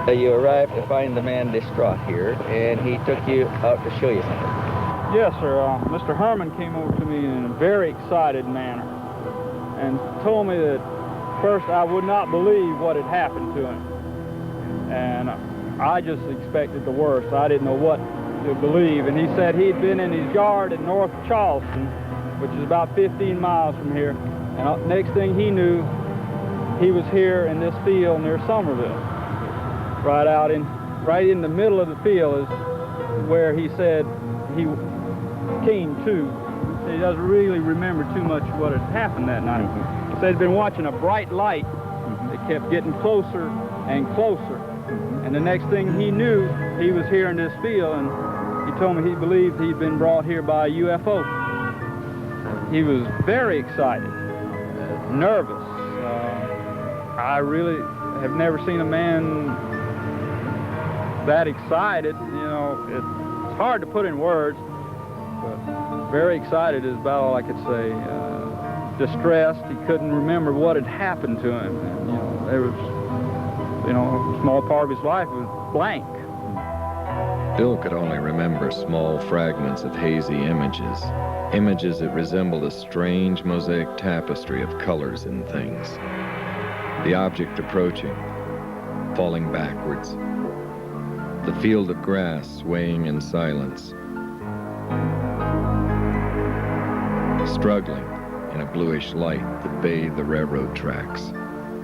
You arrived to find the man distraught here, and he took you out to show you something. Yes, sir. Mr. Herman came over to me in a very excited manner and told me that first I would not believe what had happened to him. And I just expected the worst. I didn't know what to believe. And he said he'd been in his yard in North Charleston, which is about 15 miles from here. And next thing he knew, he was here in this field near Somerville. Right in the middle of the field is where he said he came to. He doesn't really remember too much what had happened that night. He said he'd been watching a bright light that kept getting closer and closer. And the next thing he knew, he was here in this field, and he told me he believed he'd been brought here by a UFO. He was very excited, nervous. I really have never seen a man that excited. You know, it's hard to put in words, but very excited is about all I could say. Distressed, he couldn't remember what had happened to him. And, there was, a small part of his life was blank. Bill could only remember small fragments of hazy images that resembled a strange mosaic tapestry of colors and things. The object approaching, falling backwards. The field of grass swaying in silence. Struggling in a bluish light that bathed the railroad tracks,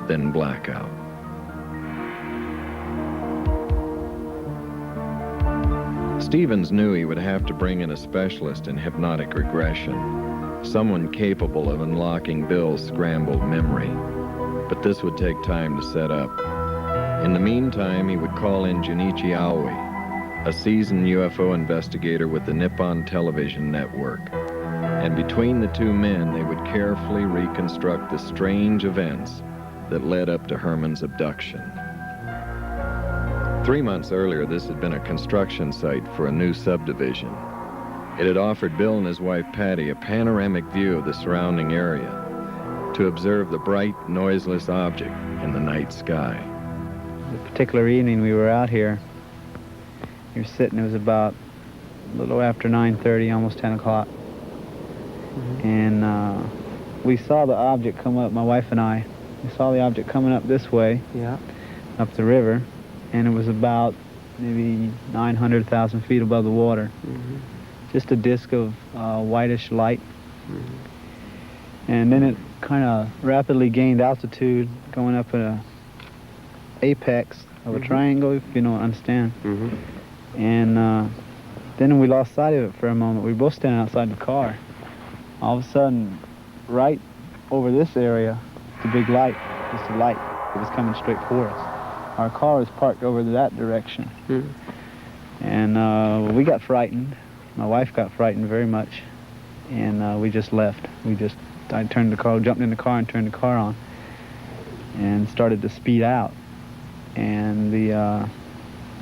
then blackout. Stevens knew he would have to bring in a specialist in hypnotic regression, someone capable of unlocking Bill's scrambled memory. But this would take time to set up. In the meantime, he would call in Junichi Aoi, a seasoned UFO investigator with the Nippon Television Network. And between the two men, they would carefully reconstruct the strange events that led up to Herman's abduction. 3 months earlier, this had been a construction site for a new subdivision. It had offered Bill and his wife Patty a panoramic view of the surrounding area to observe the bright, noiseless object in the night sky. The particular evening we were out here, we were sitting, it was about a little after 9:30, almost 10 o'clock. And we saw the object come up, my wife and I. We saw the object coming up this way, up the river, and it was about maybe 900,000 feet above the water. Just a disc of whitish light. And then it kind of rapidly gained altitude, going up at a apex of a triangle, if you don't understand. And then we lost sight of it for a moment. We were both standing outside the car. All of a sudden, right over this area, the big light, just a light. It was coming straight for us. Our car was parked over that direction. And we got frightened. My wife got frightened very much. And we just left. I turned the car, jumped in the car and turned the car on and started to speed out. And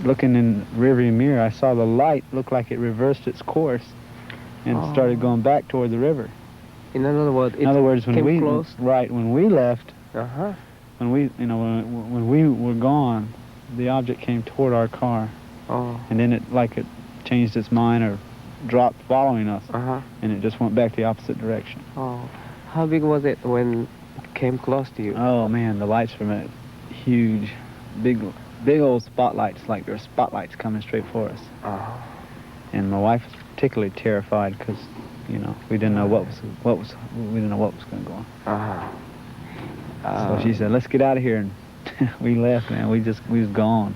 looking in the rearview mirror, I saw the light look like it reversed its course and started going back toward the river. In other words, when we close? Right, when we left, when we were gone, the object came toward our car, and then it changed its mind or dropped following us, and it just went back the opposite direction. How big was it when it came close to you? Oh man, the lights from it, huge, big old spotlights, like there were spotlights coming straight for us. And my wife was particularly terrified because, we didn't know what was going to go on. So she said, "Let's get out of here," and we left. Man, we was gone.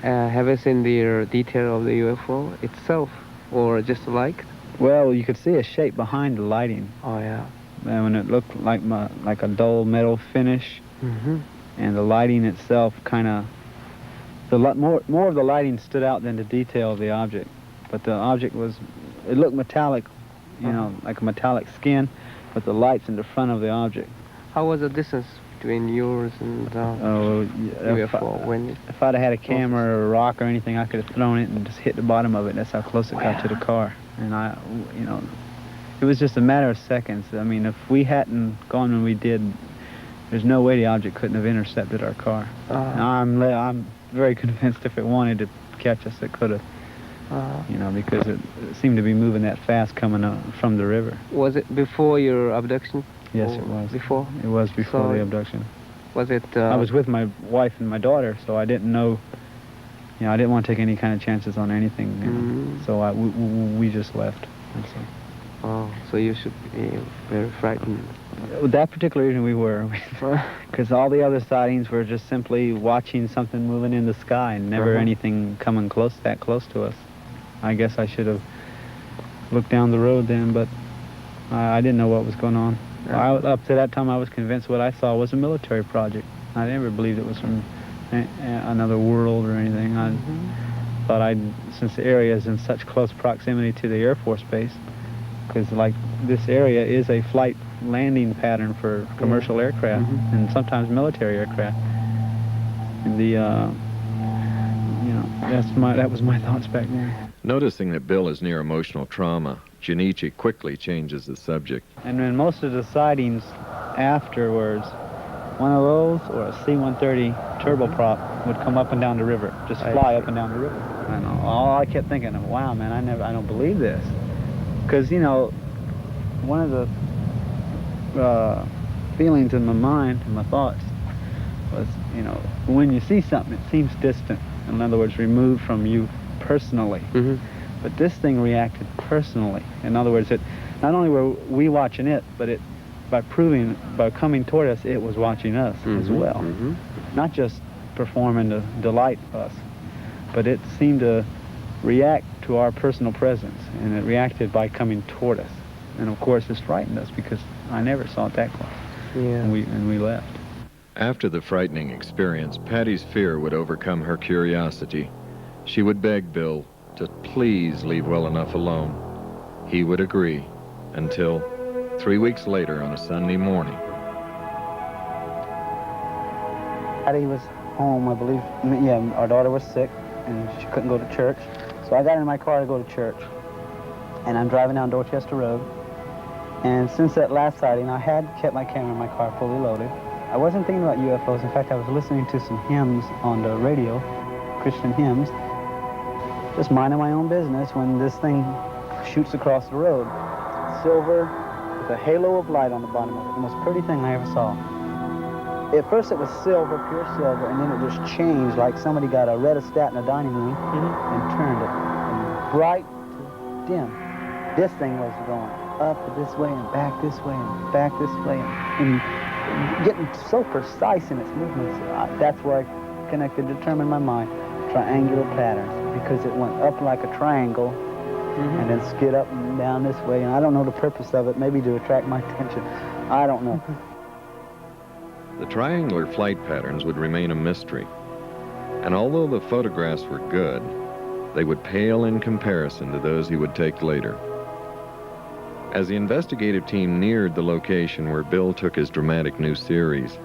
Have you seen the detail of the UFO itself, or just the light? Well, you could see a shape behind the lighting. And when it looked like a dull metal finish, and the lighting itself kind of, more of the lighting stood out than the detail of the object. But the object it looked metallic, like a metallic skin, but the light's in the front of the object. How was the distance between yours and UFO? If I'd have had a camera or a rock or anything, I could have thrown it and just hit the bottom of it. That's how close it got to the car. And it was just a matter of seconds. I mean, if we hadn't gone when we did, there's no way the object couldn't have intercepted our car. I'm very convinced if it wanted to catch us, it could have. You know, because it seemed to be moving that fast coming up from the river. Was it before your abduction? Yes, Or it was. Before? It was before So the abduction. Was it? I was with my wife and my daughter, so I didn't know. You know, I didn't want to take any kind of chances on anything. You know, so we just left. That's all. Oh, so you should be very frightened. With that particular reason, we were, because all the other sightings were just simply watching something moving in the sky, and never anything coming that close to us. I guess I should have looked down the road then, but I didn't know what was going on. Up to that time, I was convinced what I saw was a military project. I never believed it was from another world or anything. I thought since the area is in such close proximity to the Air Force Base, because like this area is a flight landing pattern for commercial aircraft and sometimes military aircraft. And the you know, that was my thoughts back then. Noticing that Bill is near emotional trauma, Junichi quickly changes the subject. And then most of the sightings afterwards, one of those or a C-130 turboprop would come up and down the river, just fly up and down the river. And all I kept thinking, wow, man, I don't believe this. Because, you know, one of the feelings in my mind and my thoughts was, you know, when you see something, it seems distant. In other words, removed from you personally. But this thing reacted personally. In other words, it not only were we watching it, but it by coming toward us, it was watching us as well. Not just performing to delight us, but it seemed to react to our personal presence, and it reacted by coming toward us. And of course, this frightened us because I never saw it that close. Yeah. And we left. After the frightening experience, Patty's fear would overcome her curiosity. She would beg Bill to please leave well enough alone. He would agree, until 3 weeks later on a Sunday morning. Patty was home, I believe. Yeah, our daughter was sick, and she couldn't go to church. So I got in my car to go to church, and I'm driving down Dorchester Road. And since that last sighting, I had kept my camera in my car fully loaded. I wasn't thinking about UFOs. In fact, I was listening to some hymns on the radio, Christian hymns, just minding my own business when this thing shoots across the road. Silver with a halo of light on the bottom of it. The most pretty thing I ever saw. At first it was silver, pure silver, and then it just changed like somebody got a rheostat in a dining room and turned it from bright to dim. This thing was going up this way and back this way and back this way and getting so precise in its movements. That's where I determined my mind, triangular patterns, because it went up like a triangle and then skid up and down this way. And I don't know the purpose of it, maybe to attract my attention. I don't know. The triangular flight patterns would remain a mystery. And although the photographs were good, they would pale in comparison to those he would take later. As the investigative team neared the location where Bill took his dramatic new series,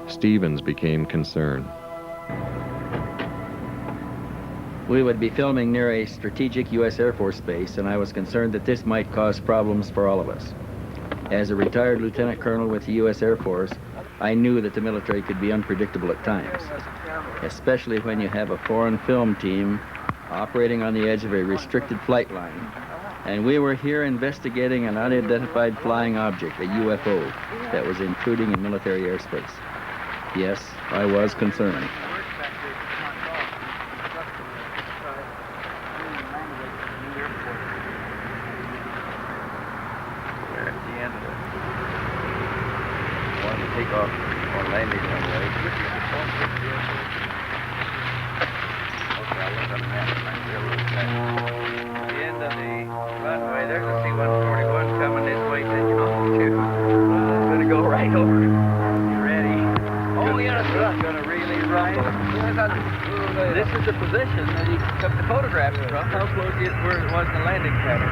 Stevens became concerned. We would be filming near a strategic U.S. Air Force base, and I was concerned that this might cause problems for all of us. As a retired lieutenant colonel with the U.S. Air Force, I knew that the military could be unpredictable at times, especially when you have a foreign film team operating on the edge of a restricted flight line. And we were here investigating an unidentified flying object, a UFO, that was intruding in military airspace. Yes, I was concerned. We're at the end of it. Wanted to take off or landing runway. Okay, I'll look on the map and I can see a little fast. The end of the runway, there's a C-141 coming this way, taking off too. I'm gonna go right over. You ready? Oh, yes, sir. It's gonna really run. This is the position that he took the photographs from. How close it where it was in the landing pattern.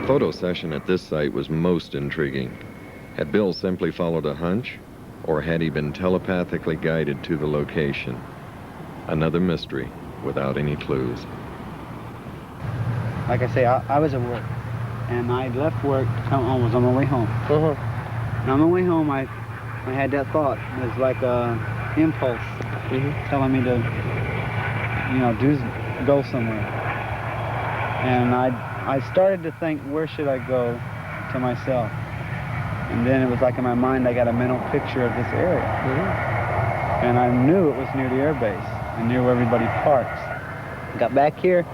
photo session at this site was most intriguing. Had Bill simply followed a hunch, or had he been telepathically guided to the location? Another mystery without any clues. Like I say, I was at work, and I left work to come home. I was on my way home. And on my way home, I had that thought. It was like a impulse telling me to, go somewhere. And I started to think, where should I go to myself? And then it was like in my mind, I got a mental picture of this area. And I knew it was near the air base and near where everybody parks. I got back here,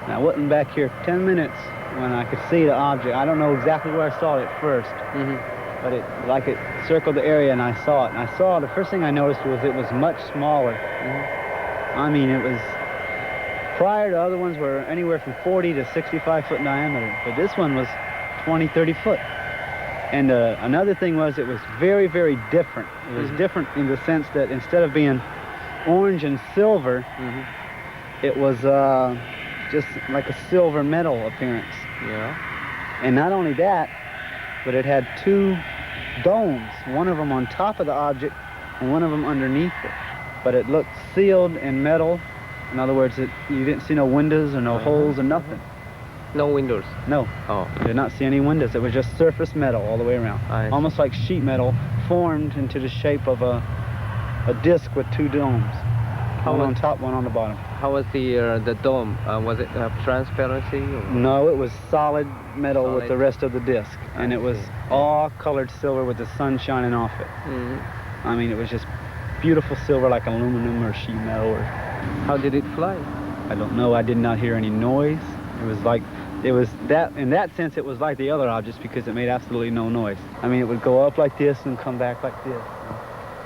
and I wasn't back here 10 minutes when I could see the object. I don't know exactly where I saw it at first, but it circled the area, and I saw it. And I saw, the first thing I noticed was it was much smaller. I mean, it was, prior to other ones were anywhere from 40 to 65 foot in diameter, but this one was 20, 30 foot. And another thing was, it was very, very different. It was different in the sense that instead of being orange and silver, it was just like a silver metal appearance. Yeah. And not only that, but it had two domes, one of them on top of the object and one of them underneath it. But it looked sealed in metal. In other words, you didn't see no windows or no holes or nothing. No windows? No. Oh. Did not see any windows. It was just surface metal all the way around. Almost like sheet metal formed into the shape of a disc with two domes. One on top, one on the bottom. How was the dome? Was it transparency? Or? No, it was solid metal with the rest of the disc. And it was all colored silver with the sun shining off it. I mean, it was just beautiful silver like aluminum or sheet metal. How did it fly? I don't know. I did not hear any noise. It was that, in that sense, it was like the other objects because it made absolutely no noise. I mean, it would go up like this and come back like this,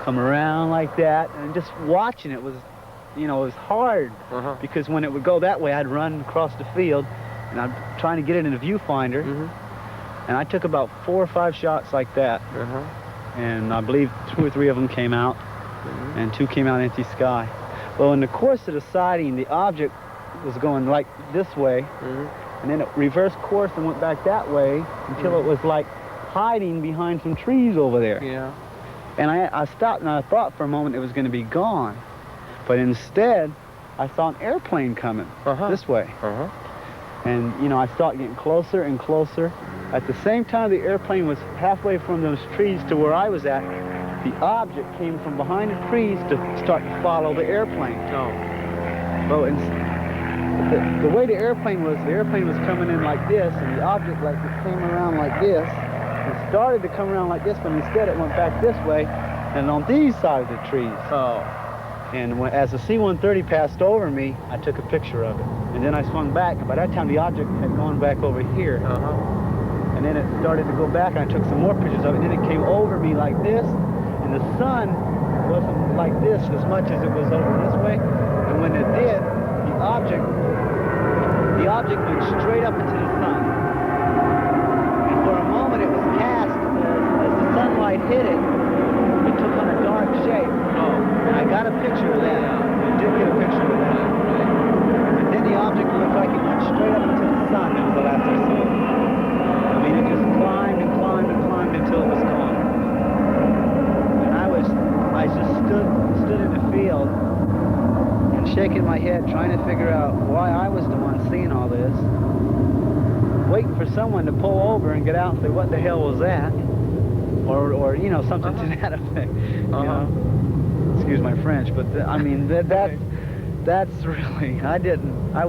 come around like that, and just watching it was, it was hard because when it would go that way, I'd run across the field, and I'm trying to get it in a viewfinder, and I took about 4 or 5 shots like that, and I believe 2 or 3 of them came out, and 2 came out empty sky. Well, in the course of the sighting, the object was going like this way, and then it reversed course and went back that way until it was like hiding behind some trees over there. Yeah. And I stopped and I thought for a moment it was going to be gone, but instead I saw an airplane coming this way. And I saw it getting closer and closer. At the same time the airplane was halfway from those trees to where I was at, the object came from behind the trees to start to follow the airplane. Well, the way the airplane was coming in like this, and the object it came around like this. It started to come around like this, but instead it went back this way, and on these sides of the trees. And as the C-130 passed over me, I took a picture of it. And then I swung back, and by that time the object had gone back over here. And then it started to go back, and I took some more pictures of it, and then it came over me like this, and the sun wasn't like this as much as it was over this way. And when it did, the object went straight up into the sun. And for a moment it was cast, as the sunlight hit it, it took on a dark shape. And I got a picture of that. I did get a picture of that. And then the object looked like it went straight up into the sun. That was the last I saw it. I mean, it just climbed and climbed and climbed until it was gone. And I just stood in the field and shaking my head, trying to figure out why I was the one seeing all this, waiting for someone to pull over and get out and say, what the hell was that? Or something to that effect. Excuse my French, but I mean, that's really, I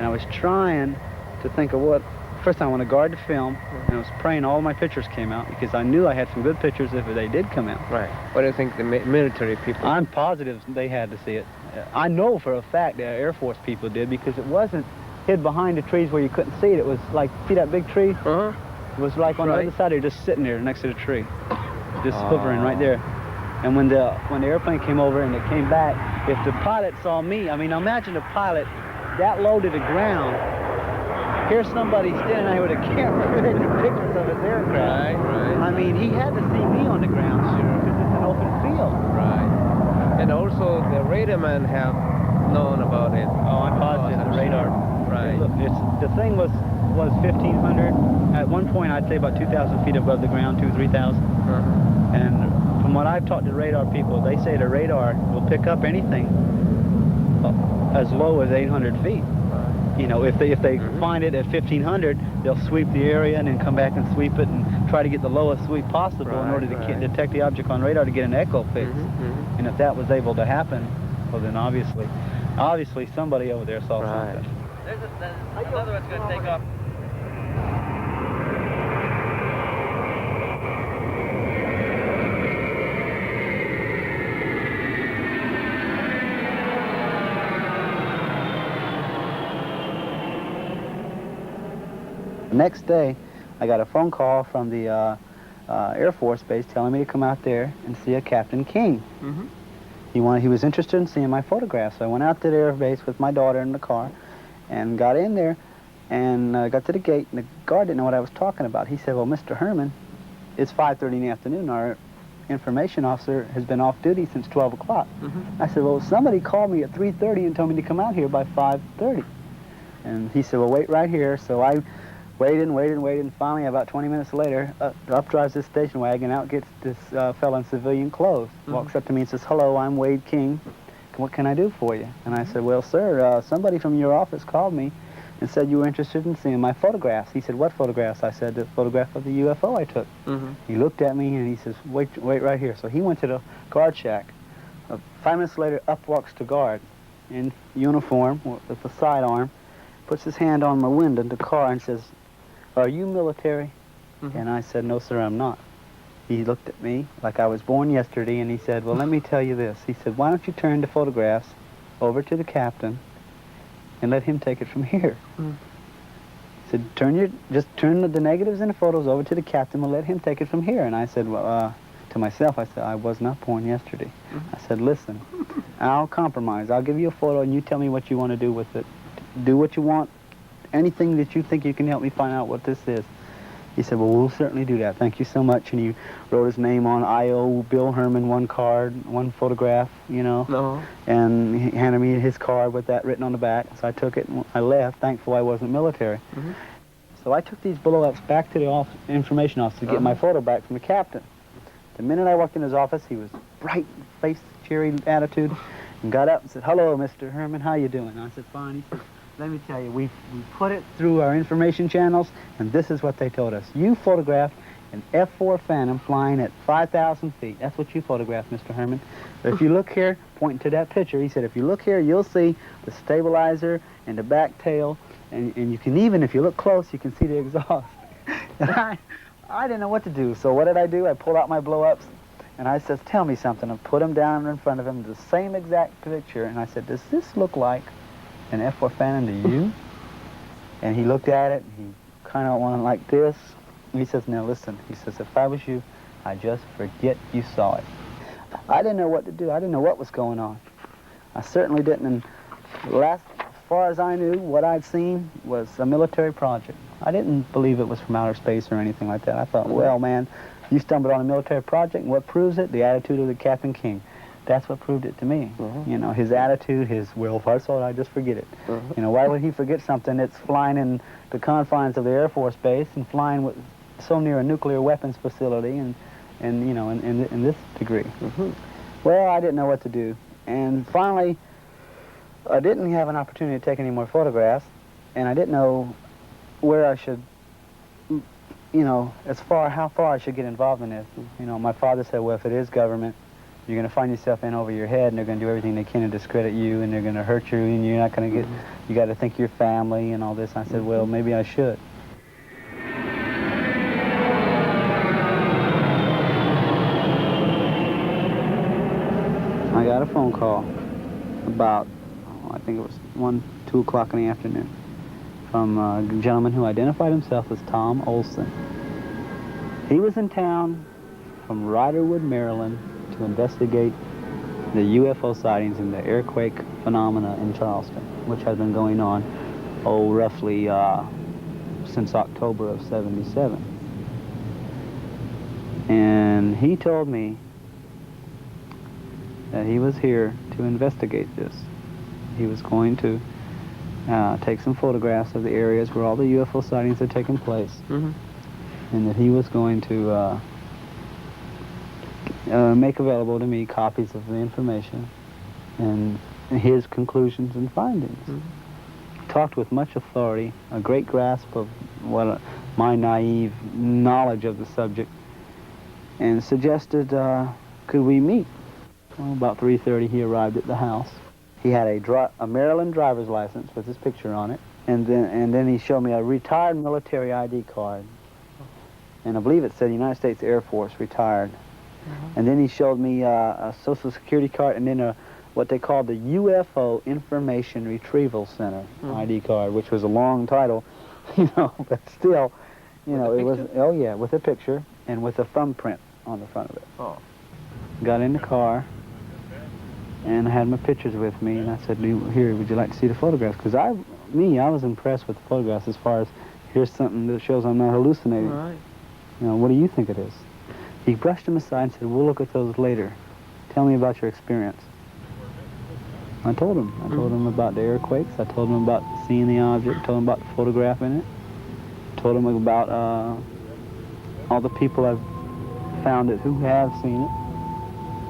was trying to think of what, first I want to guard the film, and I was praying all my pictures came out, because I knew I had some good pictures if they did come out. Right. What do you think the military people? I'm positive they had to see it. I know for a fact the Air Force people did, because it wasn't hid behind the trees where you couldn't see it. It was like, see that big tree? It was like on the other side, they're just sitting there next to the tree, just hovering right there. And when the airplane came over and it came back, if the pilot saw me, I mean, imagine a pilot that low to the ground, here's somebody standing there with a camera taking pictures of his aircraft. Right. I mean, he had to see me on the ground, because it's an open field. Right. And also the radar men have known about it. Oh, I'm positive the radar. Right. Look, the thing was was 1,500. At one point, I'd say about 2,000 feet above the ground, 2,000, 3,000. And from what I've talked to radar people, they say the radar will pick up anything as low as 800 feet. You know, if they find it at 1,500, they'll sweep the area and then come back and sweep it and try to get the lowest sweep possible in order to detect the object on radar to get an echo fix. And if that was able to happen, well then obviously somebody over there saw something. There's another one's going to take off. The next day, I got a phone call from the Air Force Base telling me to come out there and see a Captain King. He was interested in seeing my photographs. So I went out to the Air Base with my daughter in the car and got in there and got to the gate, and the guard didn't know what I was talking about. He said, well, Mr. Herman, it's 5:30 in the afternoon. Our information officer has been off duty since 12 o'clock. I said, well, somebody called me at 3:30 and told me to come out here by 5:30. And he said, well, wait right here. So I waited, and finally, about 20 minutes later, up drives this station wagon, out gets this fellow in civilian clothes, walks up to me and says, hello, I'm Wade King. What can I do for you? And I said, well, sir, somebody from your office called me and said you were interested in seeing my photographs. He said, what photographs? I said, the photograph of the UFO I took. He looked at me and he says, wait right here. So he went to the guard shack. 5 minutes later, up walks the guard in uniform with a sidearm, puts his hand on my window in the car and says, are you military? And I said, no, sir, I'm not. He looked at me like I was born yesterday, and he said, well, let me tell you this. He said, why don't you turn the photographs over to the captain and let him take it from here? He said, just turn the negatives and the photos over to the captain and let him take it from here. And I said, well, to myself, I said, I was not born yesterday. I said, listen, I'll compromise. I'll give you a photo, and you tell me what you want to do with it. Do what you want. Anything that you think you can help me find out what this is. He said, well, we'll certainly do that. Thank you so much. And he wrote his name on I.O. Bill Herman, one card, one photograph, you know. And he handed me his card with that written on the back. So I took it and I left. Thankful I wasn't military. So I took these blow-ups back to the information office to get my photo back from the captain. The minute I walked in his office, he was bright face, cheery attitude, and got up and said, hello, Mr. Herman, how you doing? And I said, fine. He said, let me tell you, we put it through our information channels, and this is what they told us. You photographed an F-4 Phantom flying at 5,000 feet. That's what you photographed, Mr. Herman. But if you look here, pointing to that picture, he said, if you look here, you'll see the stabilizer and the back tail, and you can even, if you look close, you can see the exhaust. And I didn't know what to do, so what did I do? I pulled out my blow-ups, and I said, tell me something. I put them down in front of him, the same exact picture, and I said, does this look like an F-4 Phantom to you? And he looked at it, and he kind of went like this. And he says, now listen, he says, if I was you, I'd just forget you saw it. I didn't know what to do. I didn't know what was going on. I certainly didn't. And as far as I knew, what I'd seen was a military project. I didn't believe it was from outer space or anything like that. I thought, well, man, you stumbled on a military project, and what proves it? The attitude of the Captain King. That's what proved it to me. You know, his attitude, well, if I saw it, I'd just forget it. You know, why would he forget something that's flying in the confines of the Air Force Base and flying with so near a nuclear weapons facility and you know, in this degree? Well, I didn't know what to do. And finally, I didn't have an opportunity to take any more photographs, and I didn't know where I should, you know, how far I should get involved in this. You know, my father said, well, if it is government, you're going to find yourself in over your head, and they're going to do everything they can to discredit you, and they're going to hurt you, and you're not going to get, you got to think your family and all this. I said, well, maybe I should. I got a phone call about, I think it was 1, 2 o'clock in the afternoon from a gentleman who identified himself as Tom Olson. He was in town from Riderwood, Maryland, to investigate the UFO sightings and the airquake phenomena in Charleston, which has been going on, roughly since October of '77. And he told me that he was here to investigate this. He was going to take some photographs of the areas where all the UFO sightings had taken place, and that he was going to make available to me copies of the information and his conclusions and findings. Talked with much authority, a great grasp of what my naive knowledge of the subject, and suggested, could we meet? Well, about 3:30 he arrived at the house. He had a Maryland driver's license with his picture on it, and then he showed me a retired military ID card, and I believe it said United States Air Force retired. And then he showed me a Social Security card, and then what they called the UFO Information Retrieval Center ID card, which was a long title, you know, but still, you know, it was, oh yeah, with a picture and with a thumbprint on the front of it. Oh. Got in the car, and I had my pictures with me, and I said, here, would you like to see the photographs? Because I was impressed with the photographs as far as, here's something that shows I'm not hallucinating. Right. You know, what do you think it is? He brushed them aside and said, we'll look at those later. Tell me about your experience. I told him. I told him about the earthquakes. I told him about seeing the object. Told him about the photograph in it. Told him about all the people I've found it who have seen it.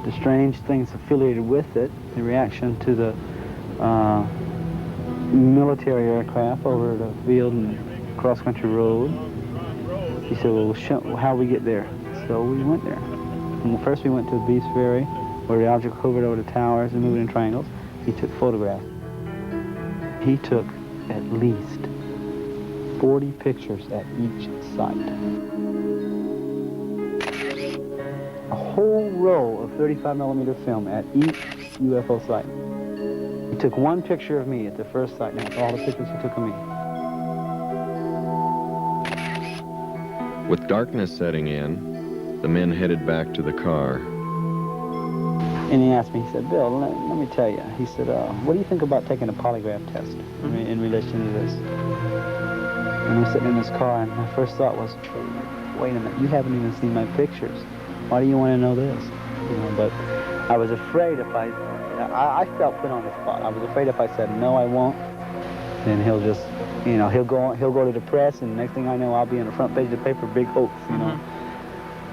The strange things affiliated with it. The reaction to the military aircraft over the field and cross-country road. He said, well, how we get there? So we went there. And first we went to the Beast Ferry, where the object hovered over the towers and moved in triangles. He took photographs. He took at least 40 pictures at each site. A whole roll of 35mm film at each UFO site. He took one picture of me at the first site, and that's all the pictures he took of me. With darkness setting in, the men headed back to the car. And he asked me, he said, Bill, let me tell you. He said, what do you think about taking a polygraph test in relation to this? And I'm sitting in this car, and my first thought was, wait a minute, you haven't even seen my pictures. Why do you want to know this? You know, but I was afraid if I felt put on the spot. I was afraid if I said, no, I won't, then he'll just, you know, he'll go to the press, and next thing I know, I'll be on the front page of the paper, big hoax, you know.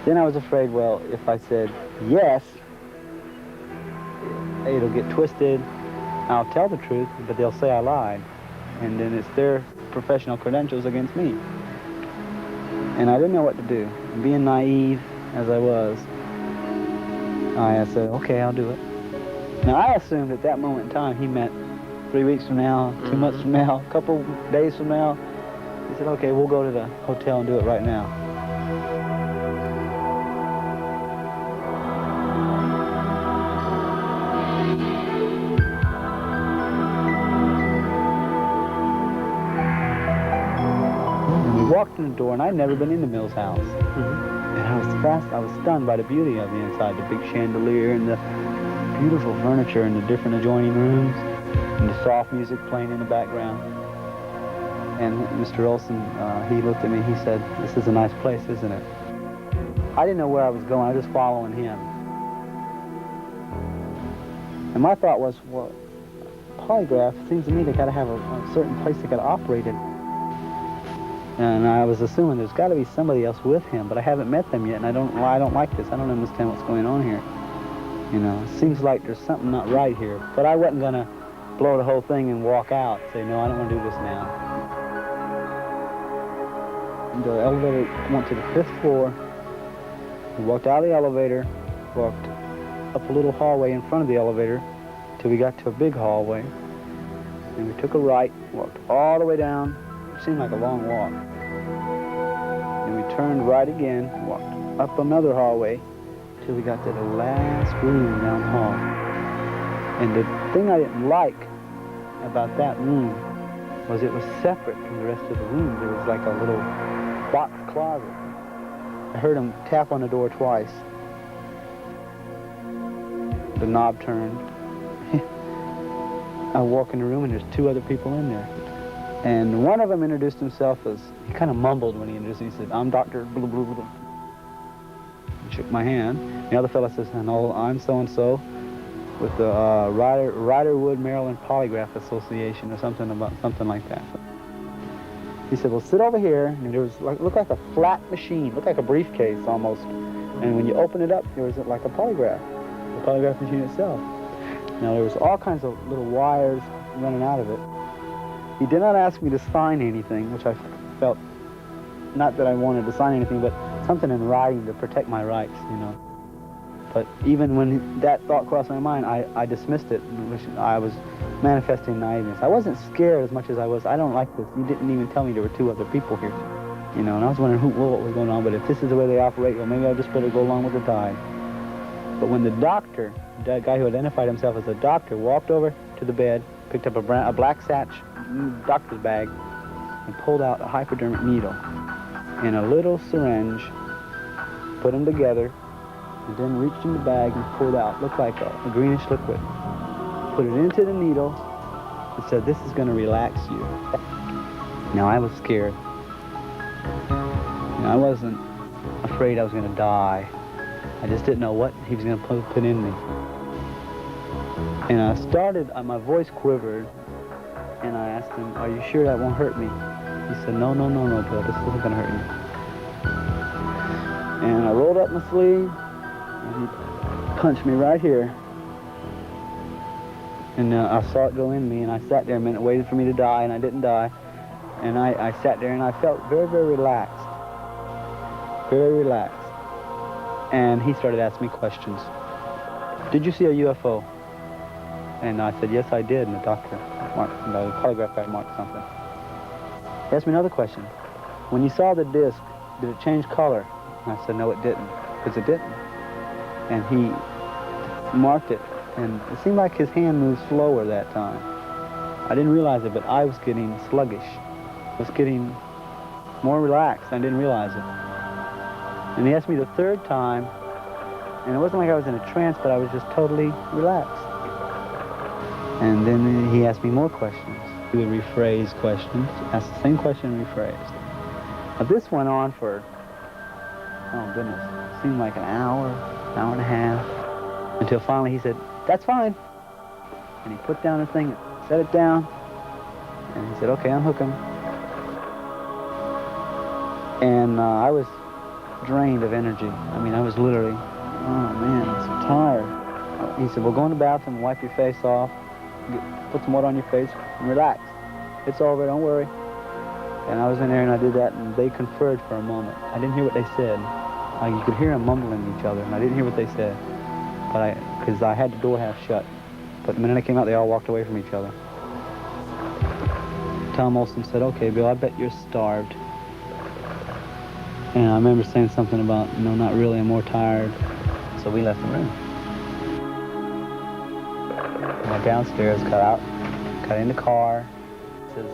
Then I was afraid, well, if I said yes, it'll get twisted. I'll tell the truth, but they'll say I lied. And then it's their professional credentials against me. And I didn't know what to do. And being naive as I was, I said, okay, I'll do it. Now, I assumed at that moment in time he meant 3 weeks from now, 2 months from now, a couple days from now. He said, okay, we'll go to the hotel and do it right now. Walked in the door, and I'd never been in the Mills house. And I was stunned by the beauty of the inside, the big chandelier and the beautiful furniture and the different adjoining rooms and the soft music playing in the background. And Mr. Olson, he looked at me, he said, this is a nice place, isn't it? I didn't know where I was going, I was just following him. And my thought was, well, polygraph, seems to me they gotta have a certain place they gotta operate in. And I was assuming there's got to be somebody else with him, but I haven't met them yet, and I don't like this. I don't understand what's going on here. You know, it seems like there's something not right here. But I wasn't going to blow the whole thing and walk out, say, no, I don't want to do this now. The elevator went to the 5th floor. We walked out of the elevator, walked up a little hallway in front of the elevator till we got to a big hallway. And we took a right, walked all the way down. It seemed like a long walk. And we turned right again, walked up another hallway till we got to the last room down the hall. And the thing I didn't like about that room was it was separate from the rest of the rooms. It was like a little box closet. I heard him tap on the door twice. The knob turned. I walk in the room and there's 2 other people in there. And one of them introduced himself as, he kind of mumbled when he introduced himself. He said, I'm Dr. blah, blah, blah, blah. He shook my hand. The other fellow says, no, I'm so-and-so. with the Riderwood, Maryland Polygraph Association or something like that. He said, well, sit over here, and there was looked like a flat machine, looked like a briefcase almost. And when you open it up, there was like a polygraph, the polygraph machine itself. Now there was all kinds of little wires running out of it. He did not ask me to sign anything, which I felt, not that I wanted to sign anything, but something in writing to protect my rights, you know. But even when that thought crossed my mind, I dismissed it, which I was manifesting naiveness. I wasn't scared as much as I was, I don't like this. You didn't even tell me there were 2 other people here. You know, and I was wondering what was going on, but if this is the way they operate, well, maybe I just better go along with the tide. But when the doctor, that guy who identified himself as a doctor, walked over to the bed, picked up a black satch doctor's bag, and pulled out a hypodermic needle and a little syringe, put them together, and then reached in the bag and pulled out, looked like a greenish liquid, put it into the needle, and said, this is going to relax you. Now, I was scared. I wasn't afraid I was going to die. I just didn't know what he was going to put in me. And I started, my voice quivered, and I asked him, are you sure that won't hurt me? He said, no, Bill, this isn't going to hurt you. And I rolled up my sleeve, and he punched me right here. And I saw it go in me, and I sat there a minute waiting for me to die, and I didn't die. And I sat there, and I felt very, very relaxed. Very relaxed. And he started asking me questions. Did you see a UFO? And I said, yes, I did. And the doctor, the polygraph guy marked something. He asked me another question. When you saw the disc, did it change color? And I said, no, it didn't, because it didn't. And he marked it, and it seemed like his hand moved slower that time. I didn't realize it, but I was getting sluggish. I was getting more relaxed. I didn't realize it. And he asked me the 3rd time, and it wasn't like I was in a trance, but I was just totally relaxed. And then he asked me more questions. He would rephrase questions, ask the same question rephrased. Now this went on for, oh goodness, it seemed like an hour and a half, until finally he said, that's fine. And he put down the thing, set it down, and he said, okay, unhook him. And I was drained of energy. I mean, I was literally, oh man, I'm so tired. He said, well, go in the bathroom, wipe your face off, put some water on your face, and relax. It's over, don't worry. And I was in there and I did that, and they conferred for a moment. I didn't hear what they said. You could hear them mumbling each other, and I didn't hear what they said, but because I had the door half shut. But the minute I came out, they all walked away from each other. Tom Olson said, okay, Bill, I bet you're starved. And I remember saying something about, no, not really, I'm more tired. So we left the room. I went downstairs, got in the car. Says,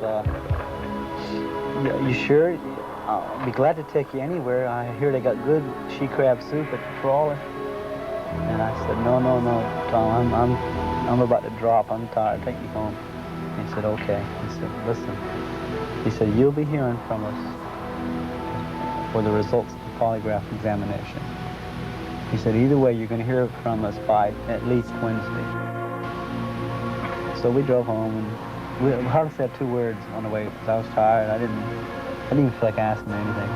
you sure? I'll be glad to take you anywhere. I hear they got good she crab soup at the trawler. And I said, no, Tom, I'm about to drop. I'm tired. Take me home. He said, okay. He said, listen. He said, you'll be hearing from us for the results of the polygraph examination. He said, either way, you're going to hear from us by at least Wednesday. So we drove home, and we hardly said 2 words on the way because I was tired. I didn't even feel like asking anything.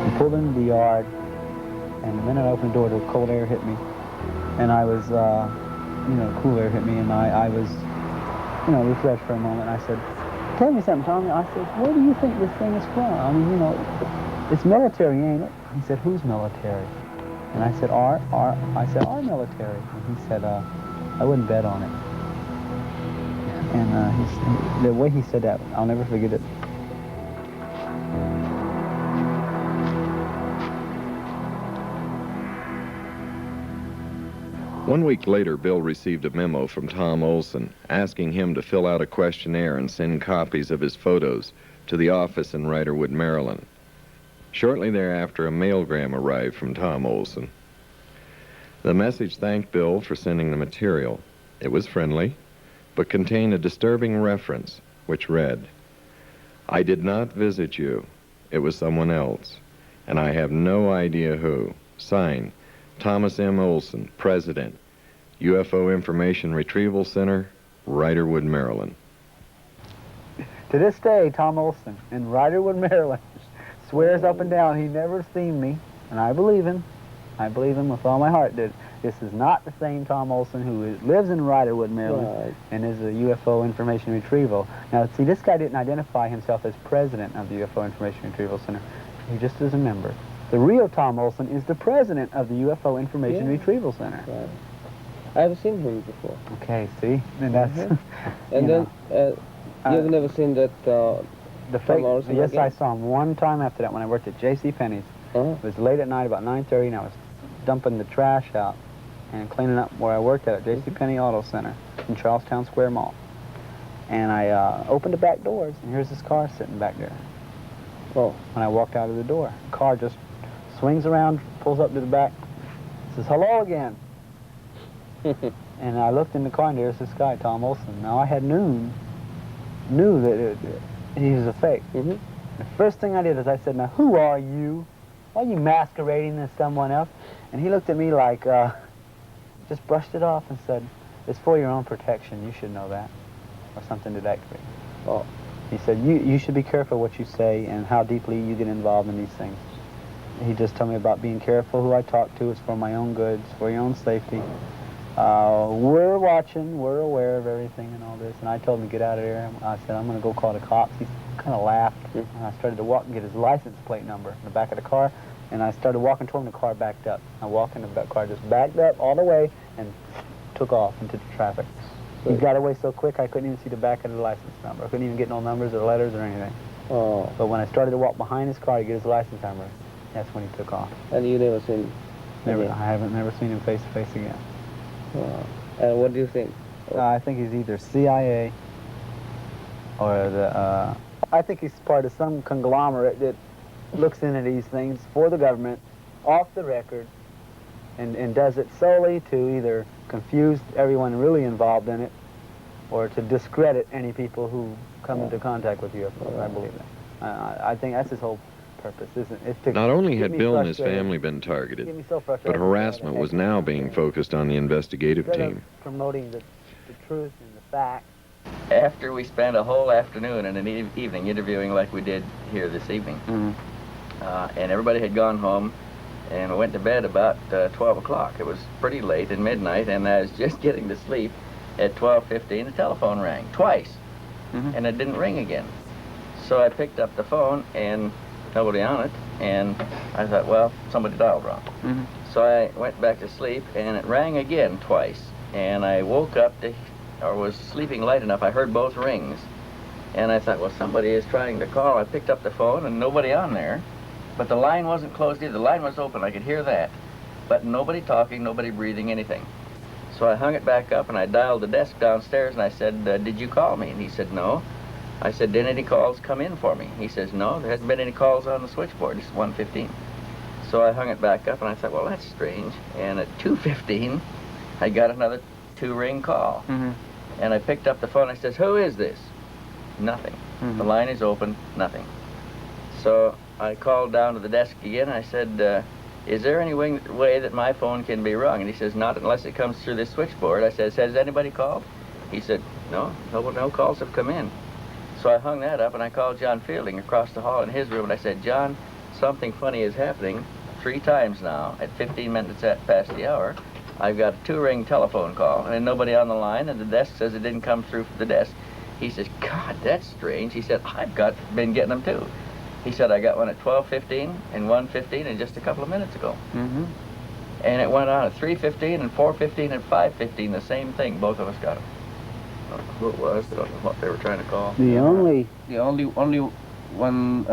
We pulled into the yard, and the minute I opened the door, the cold air hit me. And I was, cool air hit me, and I was, refreshed for a moment. I said, tell me something, Tommy. I said, where do you think this thing is from? I mean, it's military, ain't it? He said, who's military? And I said, our military. And he said, I wouldn't bet on it. And the way he said that, I'll never forget it. One week later, Bill received a memo from Tom Olson asking him to fill out a questionnaire and send copies of his photos to the office in Riderwood, Maryland. Shortly thereafter, a mailgram arrived from Tom Olson. The message thanked Bill for sending the material. It was friendly, but contained a disturbing reference, which read, I did not visit you. It was someone else. and I have no idea who. Signed, Thomas M. Olson, President, UFO Information Retrieval Center, Riderwood, Maryland. To this day, Tom Olson in Riderwood, Maryland, swears up and down he never seen me, and I believe him. I believe him with all my heart. That this is not the same Tom Olson who lives in Riderwood, Maryland, and is a UFO Information Retrieval. Now, see, this guy didn't identify himself as president of the UFO Information Retrieval Center. He just is a member. The real Tom Olson is the president of the UFO Information Retrieval Center. Right. I've seen him before. Okay, see, and that's And then you've never seen that the fake. Tom Olson Yes, again? I saw him one time after that when I worked at J.C. Penney's. It was late at night, about 9:30, and I was dumping the trash out and cleaning up where I worked at J.C. Penney Auto Center in Charlestown Square Mall. And I opened the back doors, and here's this car sitting back there. Oh. When I walked out of the door, the car just swings around, pulls up to the back, says, "Hello again." And I looked in the car, and there's this guy, Tom Olson. Now, I had knew that he was a fake. The first thing I did is I said, "Now, who are you? Why are you masquerading as someone else?" And he looked at me like, just brushed it off and said, "It's for your own protection. You should know that," or something to that degree. Oh. He said, you should be careful what you say and how deeply you get involved in these things. He just told me about being careful who I talk to. It's for my own good. It's for your own safety. We're watching. We're aware of everything and all this. And I told him to get out of there. I said, "I'm going to go call the cops." He kind of laughed. And I started to walk and get his license plate number in the back of the car. And I started walking toward him. The car backed up. I walked in, the car just backed up all the way and took off into the traffic. He got away so quick I couldn't even see the back of the license number. I couldn't even get no numbers or letters or anything. Oh. But when I started to walk behind his car to get his license number, that's when he took off. And you never seen Never, again? I haven't never seen him face to face again. Wow. And what do you think? I think he's either CIA or the. I think he's part of some conglomerate that looks into these things for the government, off the record, and does it solely to either confuse everyone really involved in it, or to discredit any people who come into contact with UFOs. I believe that. I think that's his whole purpose, isn't it? To Not only get had me Bill and his frustrated, family been get targeted, me so but frustrated, harassment was now being focused on the investigative instead of team. promoting the truth and the facts. After we spent a whole afternoon and an evening interviewing like we did here this evening, and everybody had gone home, and we went to bed about 12 o'clock. It was pretty late at midnight, and I was just getting to sleep. At 12:15, the telephone rang twice, and it didn't ring again. So I picked up the phone, and nobody on it, and I thought, well, somebody dialed wrong. So I went back to sleep, and it rang again twice, and I woke up or was sleeping light enough, I heard both rings, and I thought, well, somebody is trying to call. I picked up the phone, and nobody on there, but the line wasn't closed either. The line was open, I could hear that, but nobody talking, nobody breathing, anything. So I hung it back up, and I dialed the desk downstairs, and I said, did you call me? And he said, no. I said, did any calls come in for me? He says, no, there hasn't been any calls on the switchboard. It's 1:15. So I hung it back up, and I thought, well, that's strange. And at 2:15, I got another 2-ring call. And I picked up the phone. I says, who is this? Nothing. The line is open, nothing. So I called down to the desk again. I said, is there any way that my phone can be rung? And he says, not unless it comes through this switchboard. I says, has anybody called? He said, no calls have come in. So I hung that up, and I called John Fielding across the hall in his room, and I said, John, something funny is happening 3 times now. At 15 minutes past the hour, I've got a 2-ring telephone call, and nobody on the line, and the desk says it didn't come through the desk. He says, God, that's strange. He said, I've been getting them too. He said, I got one at 12:15 and 1:15 and just a couple of minutes ago. And it went on at 3:15 and 4:15 and 5:15, the same thing. Both of us got them. Who it was, I don't know what they were trying to call. The only one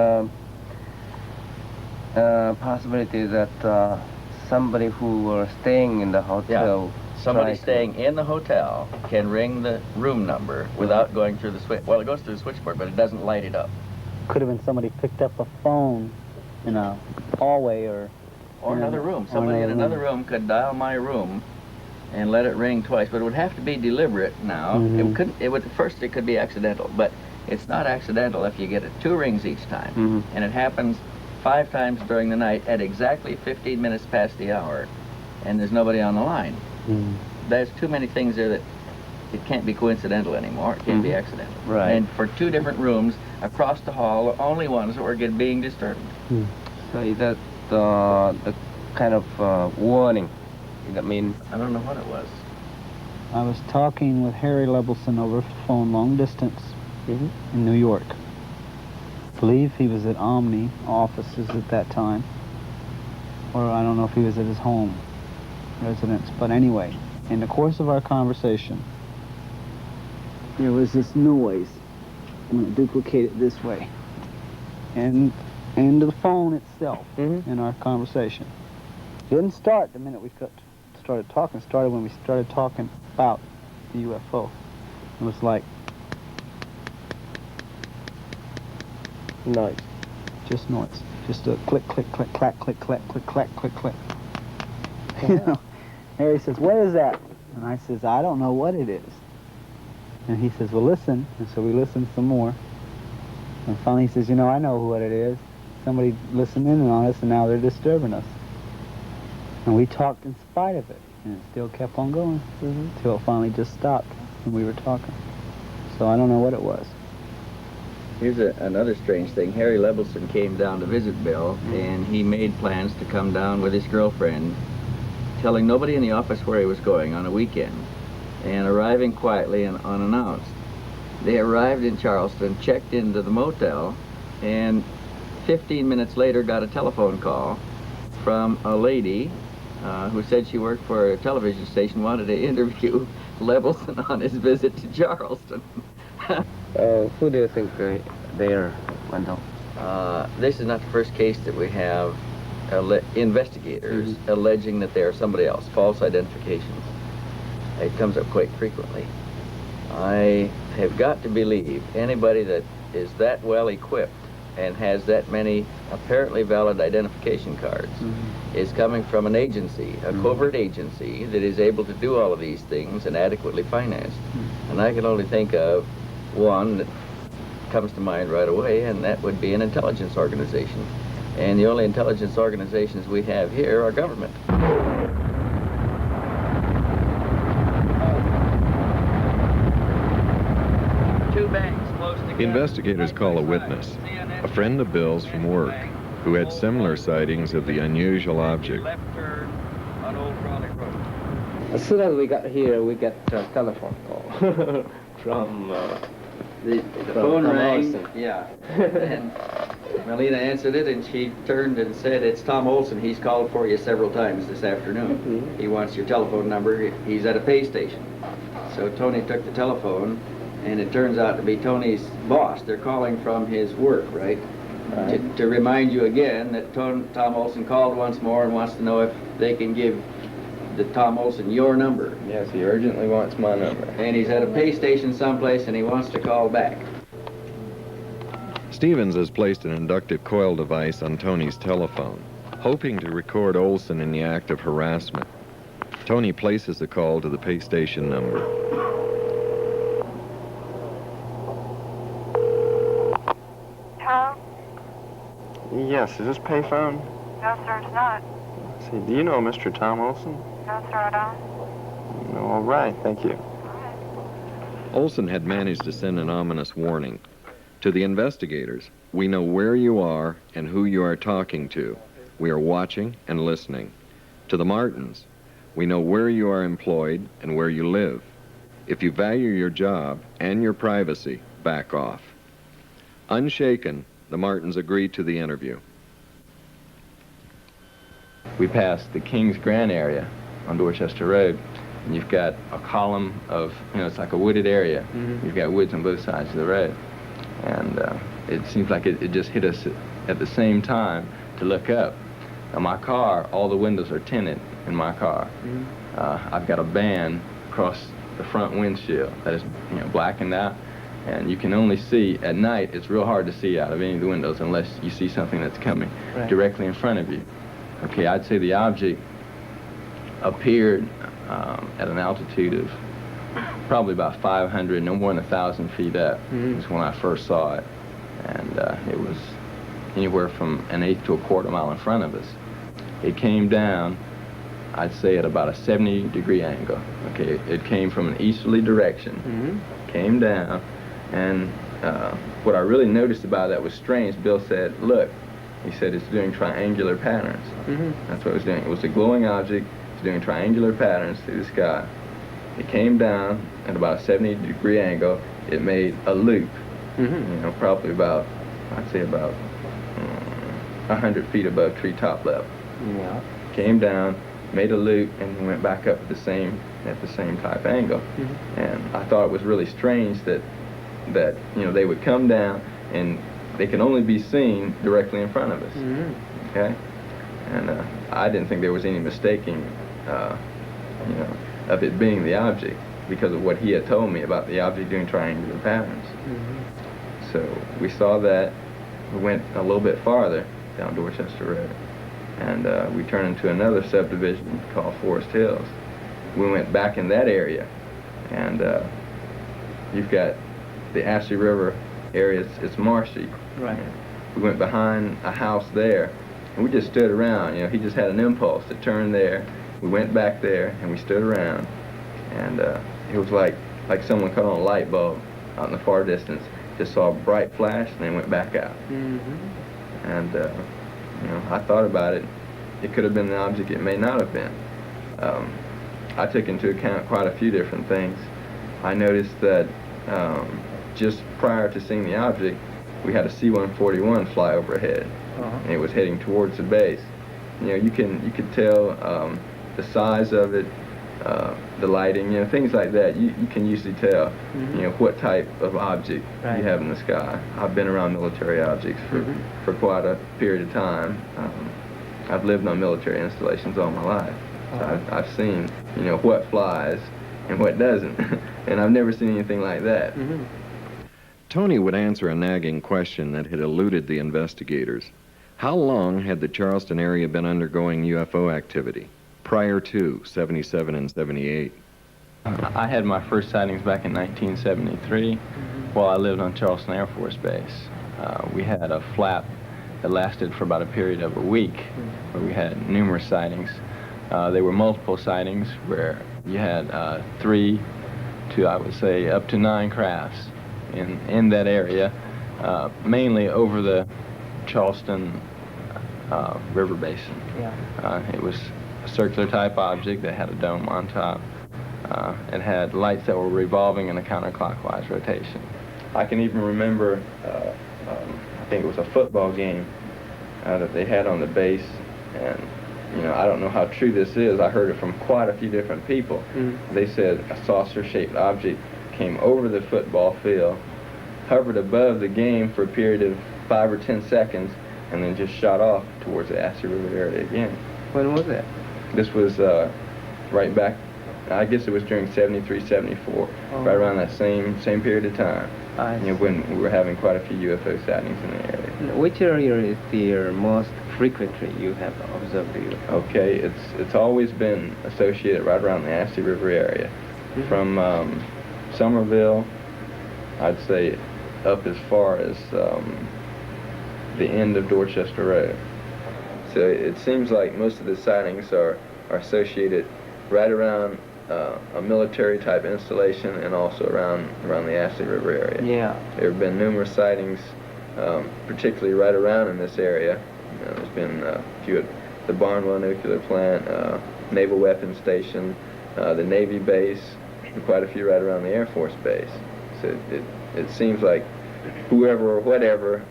possibility that somebody who were staying in the hotel. Somebody staying in the hotel can ring the room number without going through the switch. Well, it goes through the switchboard, but it doesn't light it up. Could have been somebody picked up a phone in a hallway or another room. Somebody in another room could dial my room and let it ring twice, but it would have to be deliberate now. First it could be accidental, but it's not accidental if you get it 2 rings each time. And it happens 5 times during the night at exactly 15 minutes past the hour, and there's nobody on the line. There's too many things there that it can't be coincidental anymore. It can't be accidental. Right. And for 2 different rooms across the hall, are only ones that were being disturbed. So is that the kind of warning? I mean, I don't know what it was. I was talking with Harry Levelson over the phone, long distance, in New York. I believe he was at Omni offices at that time, or I don't know if he was at his home residence. But anyway, in the course of our conversation, there was this noise. I'm going to duplicate it this way, and the phone itself in our conversation. Didn't start the minute we started talking. Started when we started talking about the UFO. It was like noise. Just noise. Just a click, click, click, clack, click, clack, click, clack, click, click. You know, Harry says, "What is that?" And I says, "I don't know what it is." And he says, "Well, listen." And so we listened some more. And finally he says, "You know, I know what it is. Somebody listened in on us, and now they're disturbing us." And we talked in spite of it, and it still kept on going until it finally just stopped when we were talking. So I don't know what it was. Here's another strange thing. Harry Levelson came down to visit Bill, and he made plans to come down with his girlfriend, telling nobody in the office where he was going on a weekend, and arriving quietly and unannounced. They arrived in Charleston, checked into the motel, and 15 minutes later got a telephone call from a lady who said she worked for a television station, wanted to interview Levelson on his visit to Charleston. Who do you think they are, Wendell? This is not the first case that we have investigators alleging that they are somebody else, false identifications. It comes up quite frequently. I have got to believe anybody that is that well equipped and has that many apparently valid identification cards is coming from an agency, a covert agency that is able to do all of these things and adequately financed. And I can only think of one that comes to mind right away, and that would be an intelligence organization. And the only intelligence organizations we have here are government. Two banks close together. Investigators call a witness, a friend of Bill's from work, who had similar sightings of the unusual object. Left turn on Old Crawley Road. As soon as we got here, we got a telephone call from The phone rang, yeah, and Melina answered it, and she turned and said, "It's Tom Olson. He's called for you several times this afternoon. He wants your telephone number. He's at a pay station." So Tony took the telephone, and it turns out to be Tony's boss. They're calling from his work, right? To remind you again that Tom Olson called once more and wants to know if they can give the Tom Olson your number. Yes, he urgently wants my number. And he's at a pay station someplace, and he wants to call back. Stevens has placed an inductive coil device on Tony's telephone, hoping to record Olson in the act of harassment. Tony places the call to the pay station number. Hello? Yes, is this payphone? No, sir, it's not. See, do you know Mr. Tom Olson? No, sir, I don't. No, all right, thank you. Olson had managed to send an ominous warning. To the investigators, we know where you are and who you are talking to. We are watching and listening. To the Martins, we know where you are employed and where you live. If you value your job and your privacy, back off. Unshaken, the Martins agreed to the interview. We passed the Kings Grant area on Dorchester Road, and you've got a column of, it's like a wooded area. You've got woods on both sides of the road. And it seems like it just hit us at the same time to look up. Now my car, all the windows are tinted in my car. I've got a band across the front windshield that is blackened out, and you can only see at night. It's real hard to see out of any of the windows unless you see something that's coming directly in front of you. Okay, I'd say the object appeared at an altitude of probably about 500, no more than 1,000 feet up. Is when I first saw it, and it was anywhere from an eighth to a quarter mile in front of us. It came down, I'd say, at about a 70-degree angle. Okay, it came from an easterly direction, came down, and what I really noticed about that was strange. Bill said, look, he said it's doing triangular patterns. That's what it was doing. It was a glowing object. It's doing triangular patterns through the sky. It came down at about a 70-degree angle. It made a loop, you know, probably about, I'd say about 100 feet above treetop level. Yeah. Came down, made a loop, and went back up at the same type angle. And I thought it was really strange that you know, they would come down and they can only be seen directly in front of us. Okay, and I didn't think there was any mistaking, you know, of it being the object because of what he had told me about the object doing triangular patterns. So we saw that. We went a little bit farther down Dorchester Road, and we turned into another subdivision called Forest Hills. We went back in that area, and you've got the Ashley River area. It's marshy. Right. We went behind a house there, and we just stood around. You know, he just had an impulse to turn there. We went back there, and we stood around, and it was like someone cut on a light bulb out in the far distance. Just saw a bright flash, and then went back out. And you know, I thought about it. It could have been the object. It may not have been. I took into account quite a few different things. I noticed that just prior to seeing the object, we had a C-141 fly overhead, and it was heading towards the base. You know, you could tell the size of it, the lighting, you know, things like that. You can usually tell, you know, what type of object you have in the sky. I've been around military objects for quite a period of time. I've lived on military installations all my life. So I've seen, you know, what flies and what doesn't, and I've never seen anything like that. Tony would answer a nagging question that had eluded the investigators. How long had the Charleston area been undergoing UFO activity prior to 77 and 78? I had my first sightings back in 1973 while I lived on Charleston Air Force Base. We had a flap that lasted for about a period of a week where we had numerous sightings. They were multiple sightings where you had 3 to, I would say, up to 9 crafts in that area, mainly over the Charleston River Basin. It was a circular type object that had a dome on top. It had lights that were revolving in a counterclockwise rotation. I can even remember, I think it was a football game that they had on the base, and you know, I don't know how true this is. I heard it from quite a few different people. They said a saucer-shaped object came over the football field, hovered above the game for a period of 5 or 10 seconds, and then just shot off towards the Ashley River area again. When was that? This was right back, I guess it was during 73, 74, right around that same period of time. You know, when we were having quite a few UFO sightings in the area. Which area is the most frequently you have observed the UFO? Okay, it's always been associated right around the Ashley River area. From Somerville, I'd say up as far as the end of Dorchester Road. So it seems like most of the sightings are associated right around a military type installation and also around the Ashley River area. There have been numerous sightings, particularly right around in this area. You know, there's been a few at the Barnwell Nuclear Plant, Naval Weapons Station, the Navy base, and quite a few right around the Air Force Base. So it seems like whoever or whatever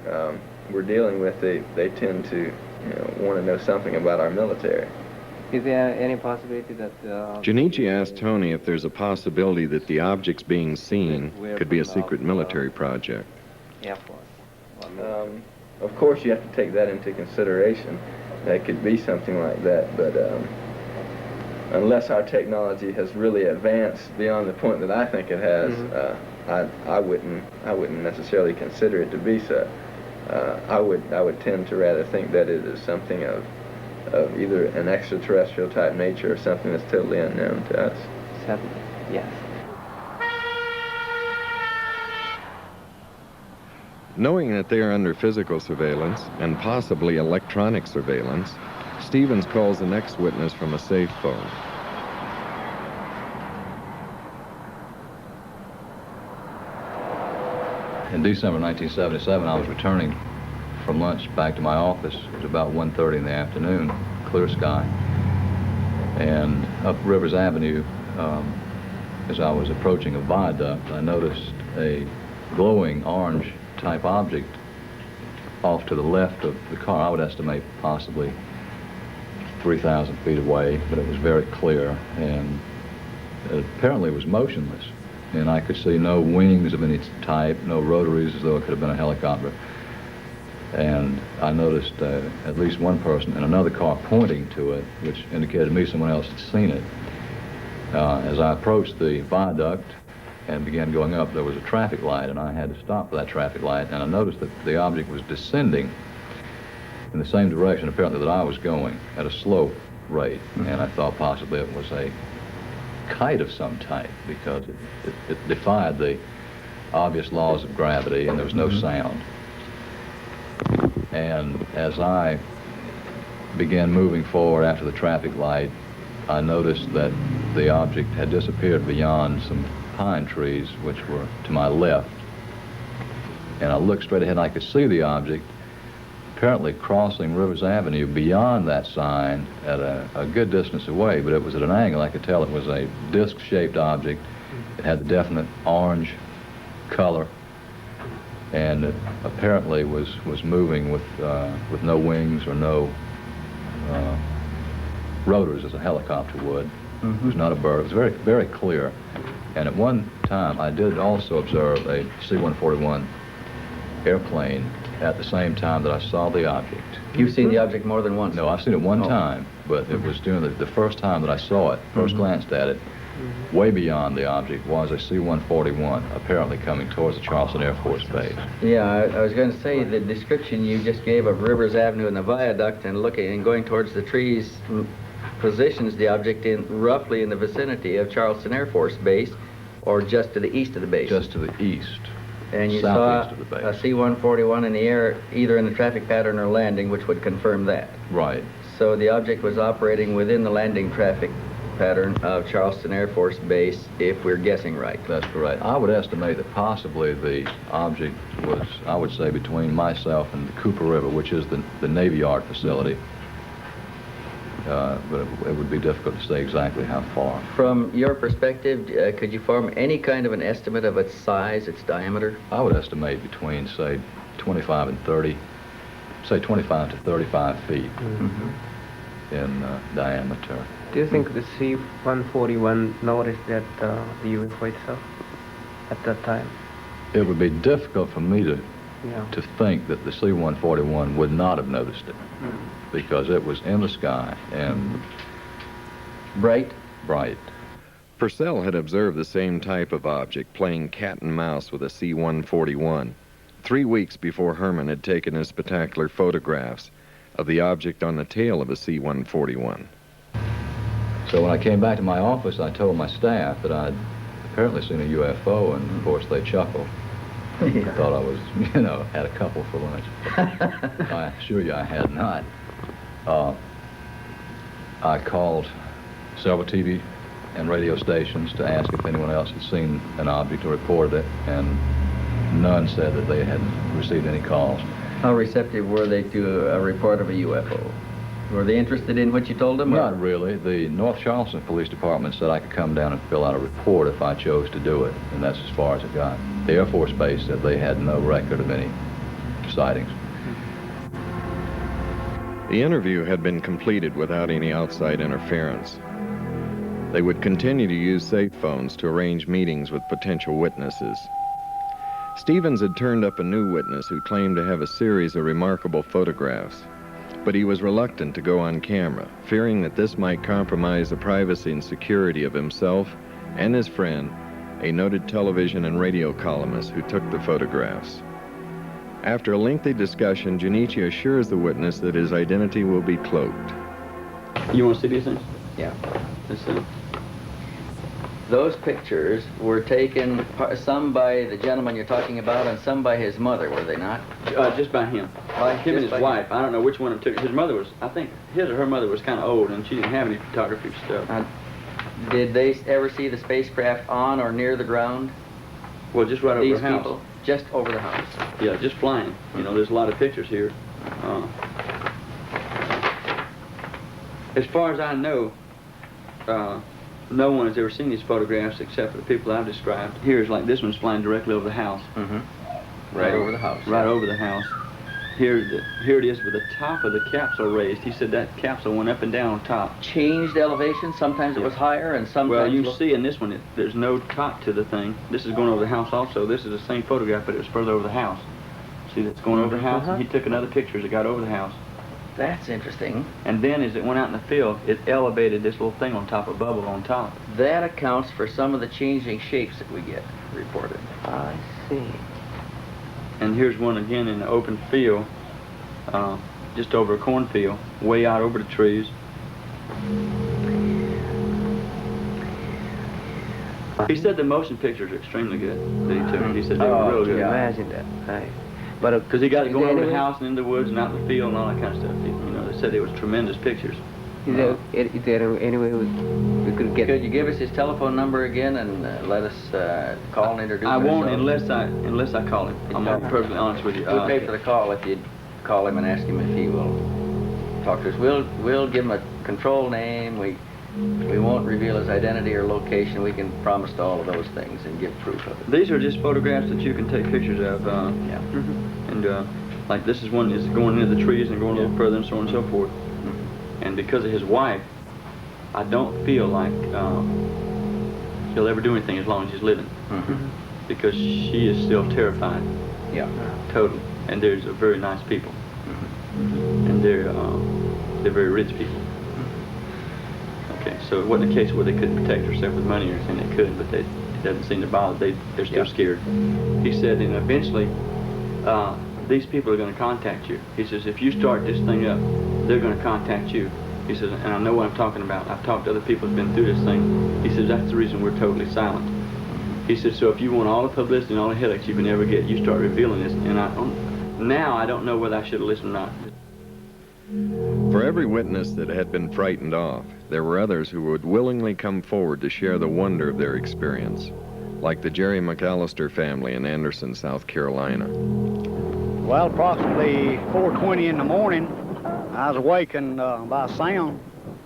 we're dealing with, they tend to, you know, want to know something about our military. Is there any possibility that... Junichi asked Tony if there's a possibility that the objects being seen could be a secret military project. Air Force. Of course, you have to take that into consideration. That could be something like that, but unless our technology has really advanced beyond the point that I think it has, I wouldn't necessarily consider it to be so. I would tend to rather think that it is something of either an extraterrestrial type nature or something that's totally unknown to us. Certainly, yes. Knowing that they are under physical surveillance and possibly electronic surveillance, Stevens calls the next witness from a safe phone. In December 1977, I was returning from lunch back to my office. It was about 1:30 in the afternoon, clear sky. And up Rivers Avenue, as I was approaching a viaduct, I noticed a glowing orange type object off to the left of the car. I would estimate possibly 3,000 feet away, but it was very clear, and it apparently was motionless. And I could see no wings of any type, no rotaries, as though it could have been a helicopter. And I noticed at least one person in another car pointing to it, which indicated to me someone else had seen it. As I approached the viaduct and began going up, there was a traffic light, and I had to stop for that traffic light, and I noticed that the object was descending in the same direction, apparently, that I was going, at a slow rate. And I thought possibly it was a kite of some type, because it defied the obvious laws of gravity, and there was no sound. And as I began moving forward after the traffic light, I noticed that the object had disappeared beyond some pine trees, which were to my left. And I looked straight ahead, and I could see the object apparently crossing Rivers Avenue beyond that sign at a good distance away, but it was at an angle. I could tell it was a disc-shaped object. It had the definite orange color, and it apparently was moving with no wings or no rotors as a helicopter would. It was not a bird. It was very, very clear. And at one time, I did also observe a C-141 airplane at the same time that I saw the object. You've seen the object more than once? No, I've seen it one time, but it was during the first time that I saw it, first glanced at it. Way beyond the object was a C-141, apparently coming towards the Charleston Air Force Base. Yeah, I was going to say the description you just gave of Rivers Avenue and the viaduct and looking and going towards the trees positions the object roughly in the vicinity of Charleston Air Force Base, or just to the east of the base. Just to the east. And you saw southeast of the base. a C-141 in the air, either in the traffic pattern or landing, which would confirm that. Right. So the object was operating within the landing traffic pattern of Charleston Air Force Base, if we're guessing right. That's correct. I would estimate that possibly the object was, I would say, between myself and the Cooper River, which is the Navy Yard facility. But it would be difficult to say exactly how far. From your perspective, could you form any kind of an estimate of its size, its diameter? I would estimate between, say, 25 and 30, say 25 to 35 feet in diameter. Do you think the C-141 noticed that the UFO itself at that time? It would be difficult for me to Yeah. to think that the C-141 would not have noticed it, because it was in the sky and Bright? bright. Purcell had observed the same type of object playing cat and mouse with a C-141 3 weeks before Herman had taken his spectacular photographs of the object on the tail of a C-141. So when I came back to my office, I told my staff that I'd apparently seen a UFO, and of course they chuckled. I thought I was, had a couple for lunch. I assure you I had not. I called several TV and radio stations to ask if anyone else had seen an object or reported it, and none said that they hadn't received any calls. How receptive were they to a report of a UFO? Were they interested in what you told them? Not really. The North Charleston Police Department said I could come down and fill out a report if I chose to do it, and that's as far as it got. The Air Force Base said they had no record of any sightings. The interview had been completed without any outside interference. They would continue to use safe phones to arrange meetings with potential witnesses. Stevens had turned up a new witness who claimed to have a series of remarkable photographs, but he was reluctant to go on camera, fearing that this might compromise the privacy and security of himself and his friend, a noted television and radio columnist who took the photographs. After a lengthy discussion, Junichi assures the witness that his identity will be cloaked. You want to see these things? Yeah. Let's see. Those pictures were taken, some by the gentleman you're talking about and some by his mother, were they not? Just by him. By Him and his wife. I don't know which one of them took it. His mother was, I think, his or her mother was kind of old, and she didn't have any photography stuff. Did they ever see the spacecraft on or near the ground? Well, just right over These the house. people? Just over the house? Yeah, just flying. You know, there's a lot of pictures here. As far as I know, no one has ever seen these photographs except for the people I've described. Here's like this one's flying directly over the house. Mm-hmm. Right over the house. Right over the house. Here it is with the top of the capsule raised. He said that capsule went up and down on top. Changed elevation? Sometimes it was higher and sometimes... Well, you see in this one, there's no top to the thing. This is going over the house also. This is the same photograph, but it was further over the house. See, that's going over the house. And he took another picture as it got over the house. That's interesting. And then as it went out in the field, it elevated this little thing on top, a bubble on top. That accounts for some of the changing shapes that we get reported. I see. And here's one again in the open field, just over a cornfield, way out over the trees. He said the motion pictures are extremely good that he took. He said they were real good. Imagine that. Right. But because he got it going over the house and in the woods and out in the field and all that kind of stuff. You know, they said it was tremendous pictures. Is there any way we could get? Could you give us his telephone number again and let us call and introduce I won't ourselves? unless I call him. I'm perfectly honest with you. We'll pay for the call if you call him and ask him if he will talk to us. We'll give him a control name. We won't reveal his identity or location. We can promise to all of those things and give proof of it. These are just photographs that you can take pictures of. Yeah. And like this is one is going into the trees and going a little further and so on and so forth. And because of his wife, I don't feel like he'll ever do anything as long as he's living. Because she is still terrified. Yeah. Totally. And there's very nice people. And they're very rich people. Okay, so it wasn't a case where they couldn't protect herself with money or anything. They could, but it doesn't seem to bother. They're still scared. He said, and eventually, these people are going to contact you. He says, if you start this thing up, they're going to contact you. He says, and I know what I'm talking about. I've talked to other people who've been through this thing. He says, that's the reason we're totally silent. He says, so if you want all the publicity and all the headaches you can ever get, you start revealing this. And now I don't know whether I should have listened or not. For every witness that had been frightened off, there were others who would willingly come forward to share the wonder of their experience, like the Jerry McAllister family in Anderson, South Carolina. Well, approximately 4:20 in the morning, I was awakened by a sound.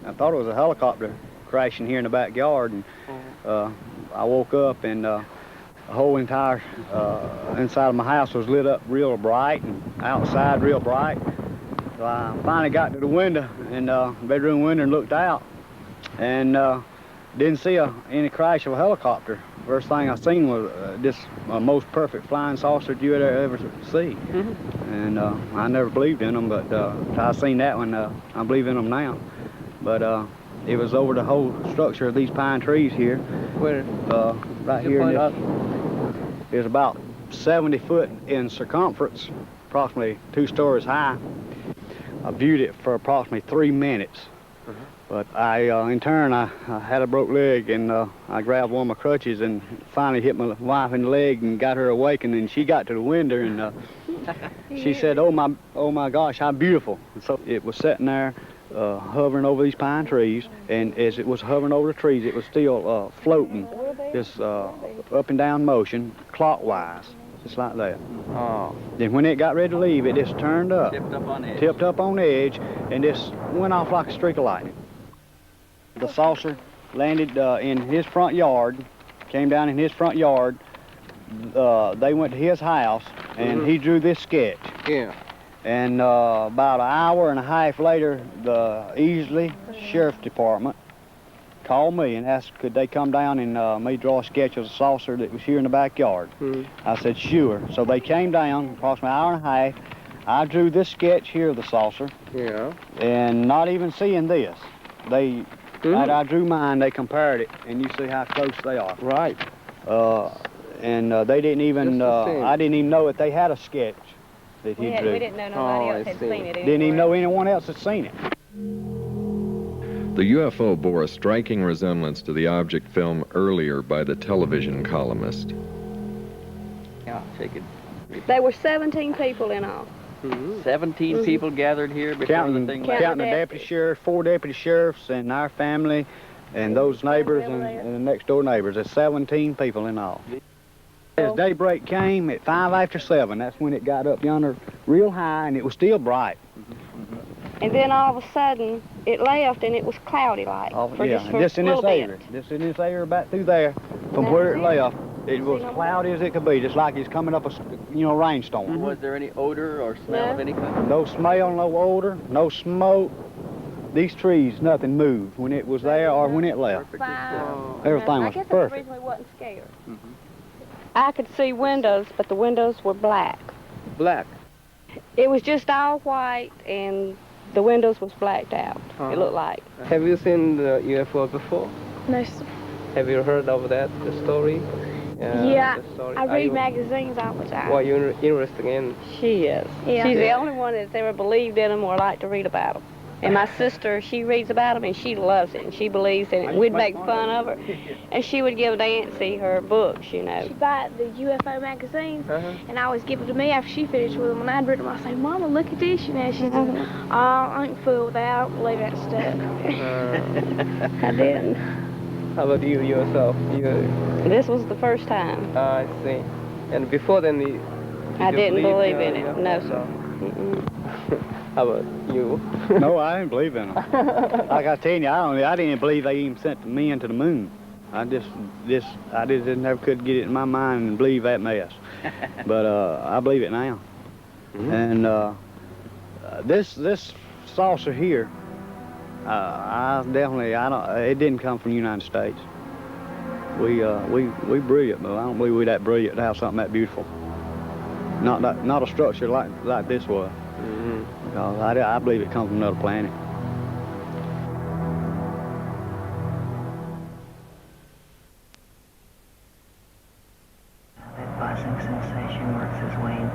I thought it was a helicopter crashing here in the backyard, and I woke up and the whole entire inside of my house was lit up real bright and outside real bright. So I finally got to the window, and bedroom window, and looked out, and didn't see any crash of a helicopter. First thing I seen was this most perfect flying saucer that you would ever see. And I never believed in them, but I seen that one, I believe in them now. But it was over the whole structure of these pine trees here. Where? Right here. It's about 70 foot in circumference, approximately 2 stories high. I viewed it for approximately 3 minutes. But in turn, I had a broke leg, and I grabbed one of my crutches and finally hit my wife in the leg and got her awakened, and she got to the window, and she said, oh my gosh, how beautiful. And so it was sitting there hovering over these pine trees, and as it was hovering over the trees, it was still floating, this up and down motion, clockwise. Just like that. Then when it got ready to leave, it just turned up. Tipped up on edge, and just went off like a streak of lightning. The saucer landed in his front yard, came down in his front yard. They went to his house, and he drew this sketch. Yeah. And about an hour and a half later, the Easley Sheriff's Department called me and asked could they come down and me draw a sketch of the saucer that was here in the backyard. I said sure. So they came down approximately an hour and a half. I drew this sketch here of the saucer. Yeah. And not even seeing this, I drew mine, they compared it, and you see how close they are. Right. And they didn't even, I didn't even know that they had a sketch that he drew. We didn't know nobody else had seen it anywhere. Didn't even know anyone else had seen it. The UFO bore a striking resemblance to the object filmed earlier by the television columnist. Yeah, shake it. There were 17 people in all. 17 people gathered here before the thing left. Counting the deputy sheriff, 4 deputy sheriffs, and our family, and those neighbors and the next door neighbors. There's 17 people in all. As daybreak came at 5 after 7, that's when it got up yonder real high, and it was still bright. And then all of a sudden, it left and it was cloudy like. Just in this area. Just in this area about through there, from where it left, it was cloudy as it could be, just like it's coming up a, rainstorm. Was there any odor or smell of any kind? No smell, no odor, no smoke. These trees, nothing moved when it was there or when it left. Everything was I guess that's the perfect. reason we wasn't scared. I could see windows, but the windows were black. Black? It was just all white, and the windows was blacked out. It looked like. Have you seen the UFO before? No, sir. Have you heard of that, the story? Yeah, the story? I read magazines all the time. Well, you're interested in? She is. Yeah. She's the only one that's ever believed in them or liked to read about them. And my sister, she reads about them, and she loves it, and she believes in it. We'd make fun of her, and she would give Nancy her books, She'd buy the UFO magazines, and I always give it to me after she finished with them. When I'd read them, I'd say, Mama, look at this. She said, oh, I ain't fooled with that. I don't believe that stuff. I didn't. How about you yourself? This was the first time. I see. And before then, I didn't believe in it. No, sir. How about you? No, I didn't believe in them. Like I tell you, I didn't believe they even sent the men to the moon. I just never could get it in my mind and believe that mess. But I believe it now. And this saucer here, it didn't come from the United States. We brilliant, but I don't believe we that brilliant to have something that beautiful. Not a structure like this was. Because I believe it comes from another planet.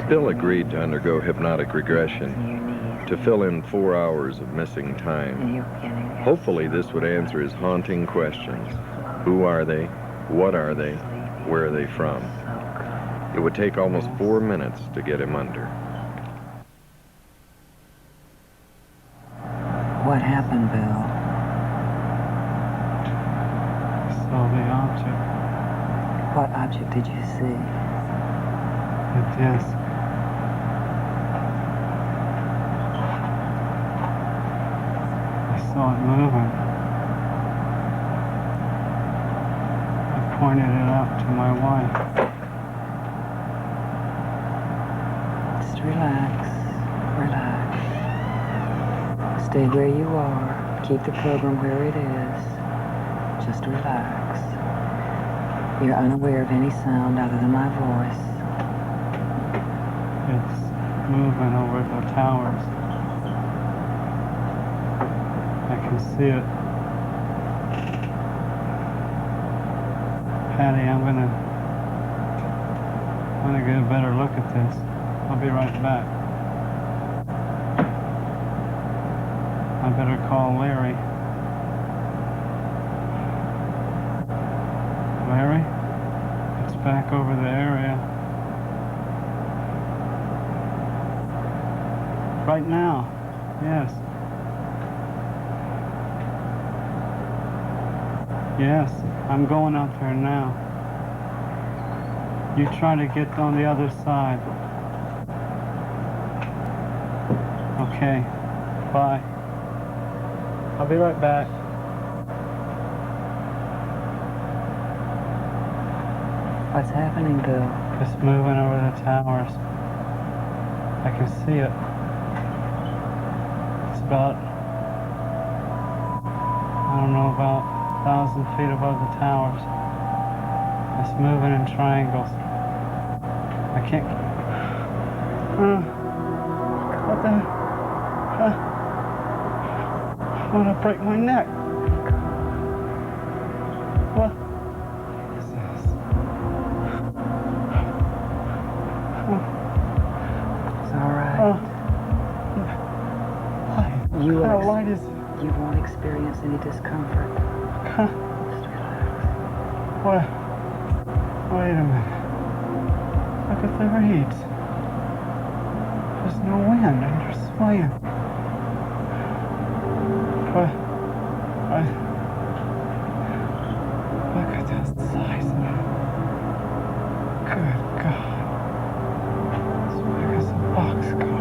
Bill agreed to undergo hypnotic regression to fill in 4 hours of missing time. Hopefully this would answer his haunting questions. Who are they? What are they? Where are they from? It would take almost 4 minutes to get him under. What happened, Bill? Saw the object. What object did you see? The disc. I saw it moving. I pointed it out to my wife. Just relax. Relax. Stay where you are. Keep the program where it is. Just relax. You're unaware of any sound other than my voice. It's moving over the towers. I can see it. Patty, I'm gonna get a better look at this. I'll be right back. I better call Larry. Larry? It's back over the area. Right now, yes. Yes, I'm going out there now. You try to get on the other side. Okay, bye. I'll be right back. What's happening, Bill? It's moving over the towers. I can see it. It's about, I don't know, about 1,000 feet above the towers. It's moving in triangles. I can't. What the? I'm gonna break my neck. What is this? It's all right. Light. What kind of light is it? You won't experience any discomfort. Huh? Just relax. What? Wait a minute. Look at the reeds. There's no wind. I'm just swaying. What? Look at the size of it. Good God. It's big as a boxcar.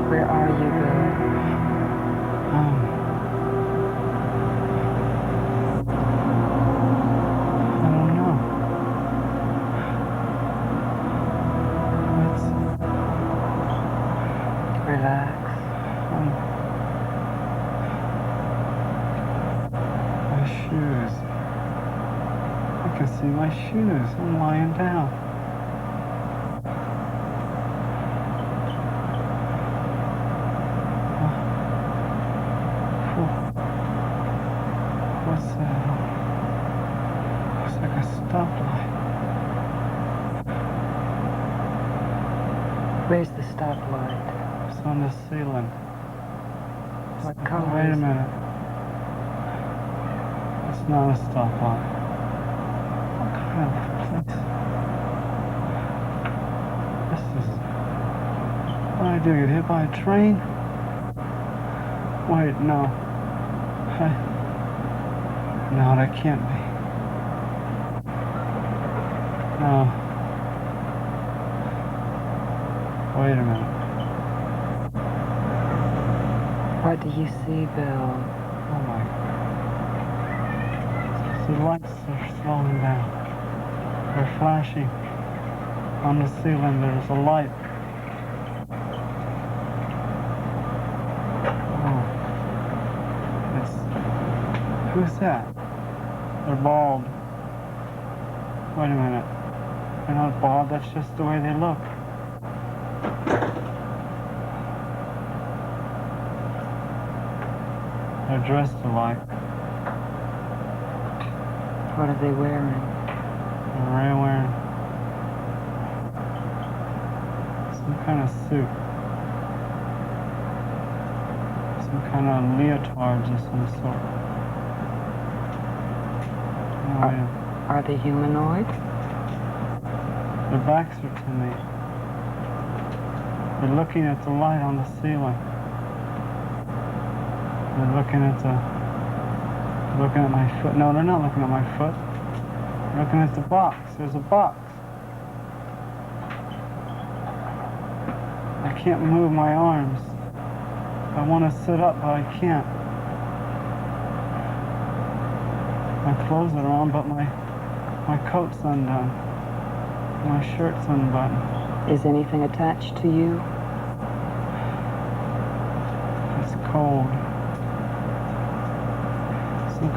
Where are you, Bill? I don't know. Relax. My shoes. I can see my shoes. I'm lying down. What's that? Looks like a stoplight. Where's the stoplight? It's on the ceiling. What color Wait a is it? minute. It's not a stoplight. What kind of place? This is... What did I do? Get hit by a train? Wait, no. No, that can't be. No. Wait a minute. What do you see, Bill? Oh my. The lights are slowing down. They're flashing. On the ceiling there's a light. Oh. Who's that? They're bald. Wait a minute. They're not bald, that's just the way they look. They're dressed alike. What are they wearing? They're wearing some kind of suit. Some kind of leotards of some sort. Are they humanoid? Their backs are to me. They're looking at the light on the ceiling. They're looking at my foot. No, they're not looking at my foot. They're looking at the box. There's a box. I can't move my arms. I want to sit up, but I can't. My clothes are on, but my coat's undone. My shirt's unbuttoned. Is anything attached to you? It's cold. Some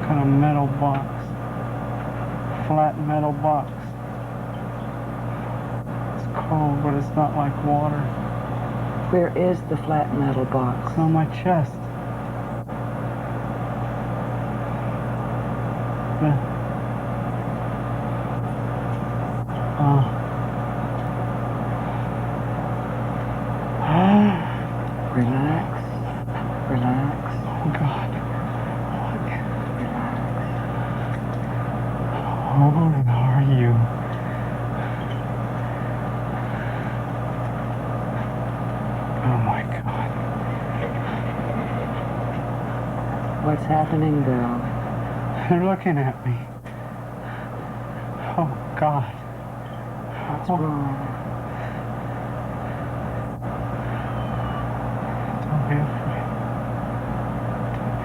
kind of metal box. Flat metal box. It's cold, but it's not like water. Where is the flat metal box? It's on my chest. Relax. Relax. Oh, God. Relax. How are you? Oh, my God. What's happening, Bill? They're looking at me. Oh, God. What's wrong? Don't be afraid. Don't be afraid. Don't be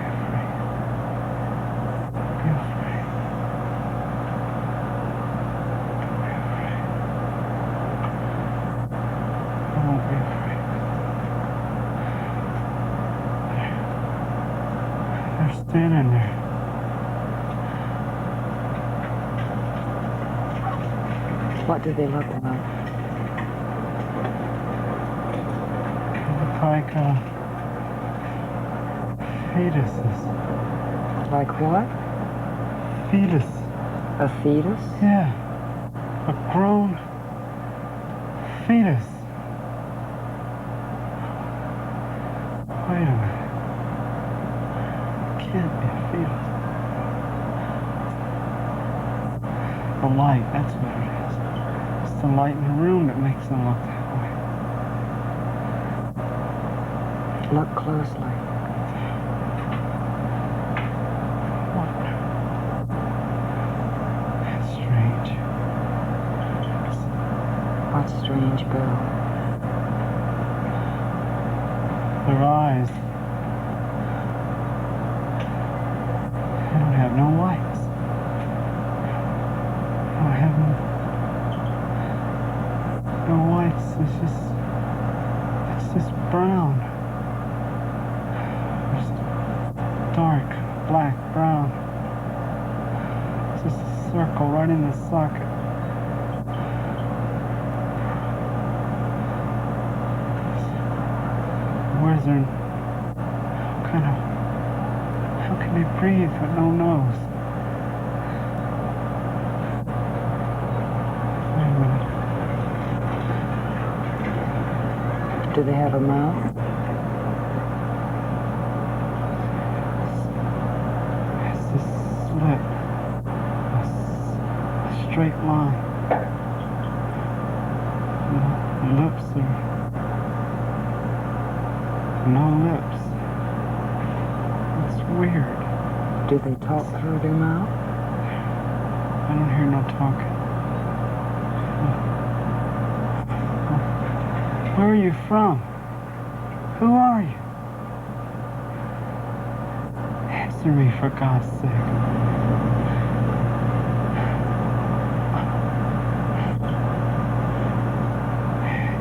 afraid. Don't be afraid. I won't be afraid. They're standing there. What do they look like? They look like fetuses. Like what? Fetus. A fetus? Yeah. A A grown fetus. Wait a minute. Can't be a fetus. The light, that's what it is. It's the light in the room that makes them look that way. Look closely. That's strange. What's strange, Bill? Their eyes. They don't have no whites. They don't have no whites. It's just brown. Just dark, black, brown. It's just a circle right in the socket. Where's their how can they breathe with no nose? Wait a minute. Do they have a mouth? It's a slit. A straight line. The lips are no lips. It's weird. Do they talk through their mouth? I don't hear no talking. Where are you from? Who are you? Answer me, for God's sake.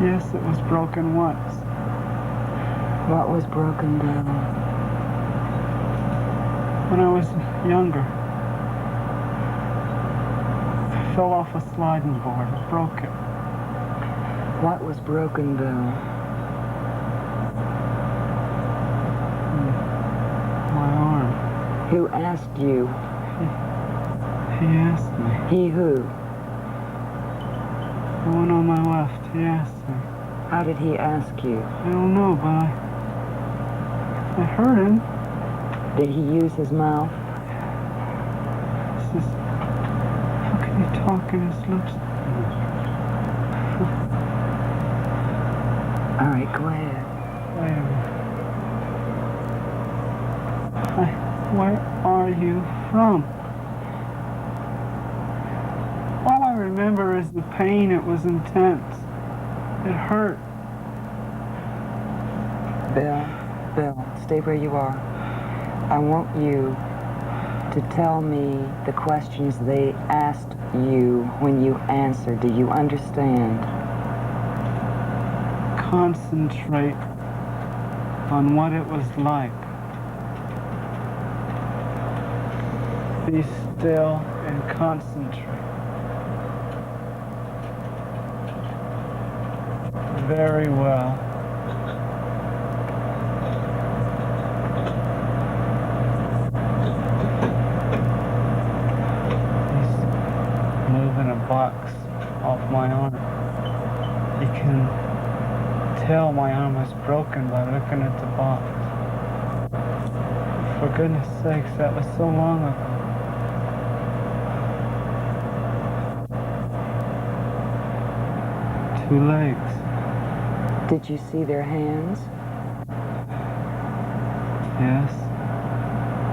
Yes, it was broken once. What was broken, Bill? When I was younger, I fell off a sliding board and broke it. What was broken, Bill? My arm. Who asked you? He asked me. He who? The one on my left, he asked me. How did he ask you? I don't know, but I heard him. Did he use his mouth? It's just, how can he talk in his lips? All right, go ahead. Wait a minute. Where are you from? All I remember is the pain. It was intense. It hurt. Bill, stay where you are. I want you to tell me the questions they asked you when you answered. Do you understand? Concentrate on what it was like. Be still and concentrate. Very well. He's moving a box off my arm. You can tell my arm is broken by looking at the box. For goodness sakes, that was so long ago. Two legs. Did you see their hands? Yes.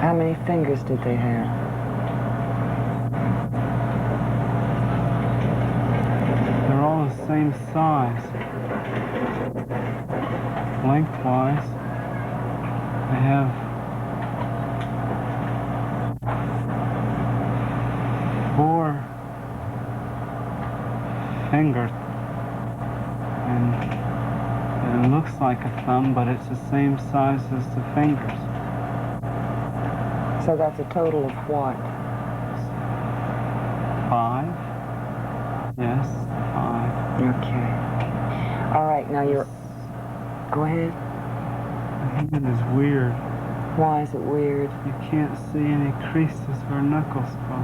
How many fingers did they have? They're all the same size. Lengthwise, they have 4 fingers. And it looks like a thumb, but it's the same size as the fingers. So that's a total of what? 5? Yes, 5. Okay. All right, now you're... Go ahead. The hand is weird. Why is it weird? You can't see any creases where knuckles go.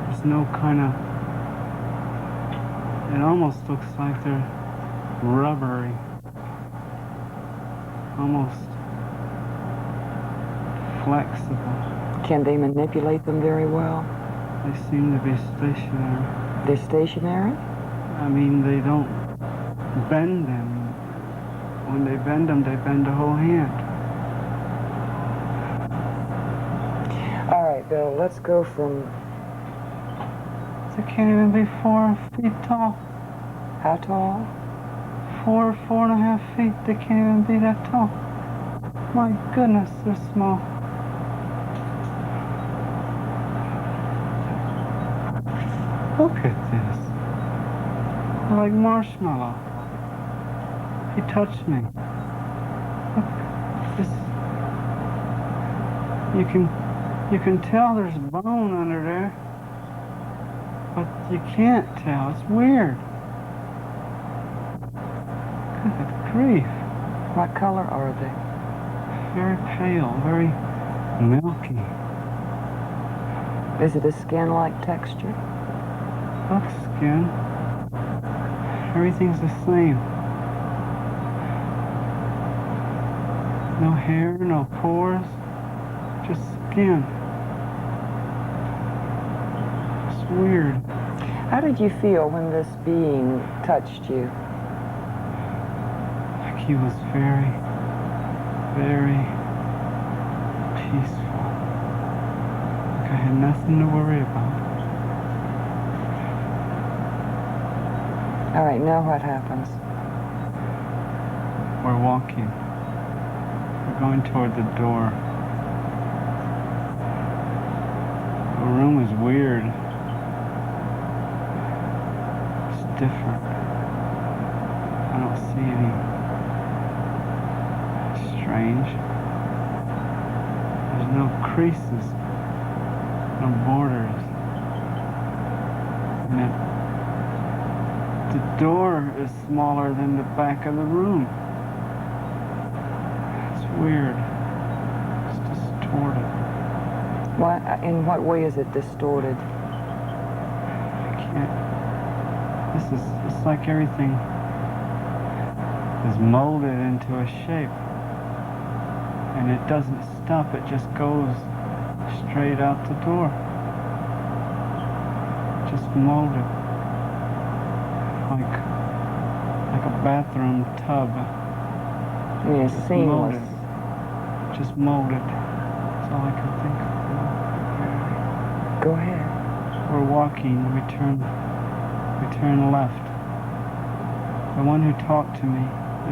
There's no kind of It almost looks like they're rubbery. Almost flexible. Can they manipulate them very well? They seem to be stationary. They're stationary? I mean, they don't bend them. When they bend them, they bend the whole hand. All right, Bill, let's go from... They can't even be 4 feet tall. How tall? 4.5 feet. They can't even be that tall. My goodness, they're small. Look at this. They're like marshmallow. He touched me. Look, this. You can tell there's bone under there, but you can't tell. It's weird. Good grief. What color are they? Very pale, very milky. Is it a skin-like texture? Looks skin. Everything's the same. No hair, no pores, just skin. It's weird. How did you feel when this being touched you? Like he was very, very peaceful. Like I had nothing to worry about. All right, now what happens? We're walking. We're going toward the door. The room is weird. It's different. I don't see any strange. There's no creases, no borders. And the door is smaller than the back of the room. It's weird. It's distorted. What? In what way is it distorted? I can't. It's like everything is molded into a shape. And it doesn't stop, it just goes straight out the door. Just molded. Like a bathroom tub. Yeah, seamless. Just molded. That's all I can think of. Go ahead. We're walking, we turn left. The one who talked to me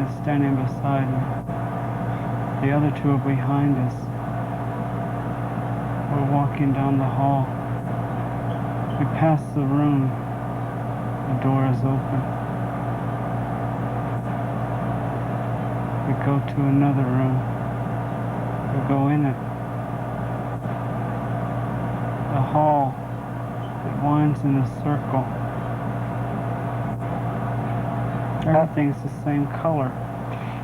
is standing beside me. The other two are behind us. We're walking down the hall. We pass the room. The door is open. We go to another room. We go in it. The hall, it winds in a circle. Everything's the same color.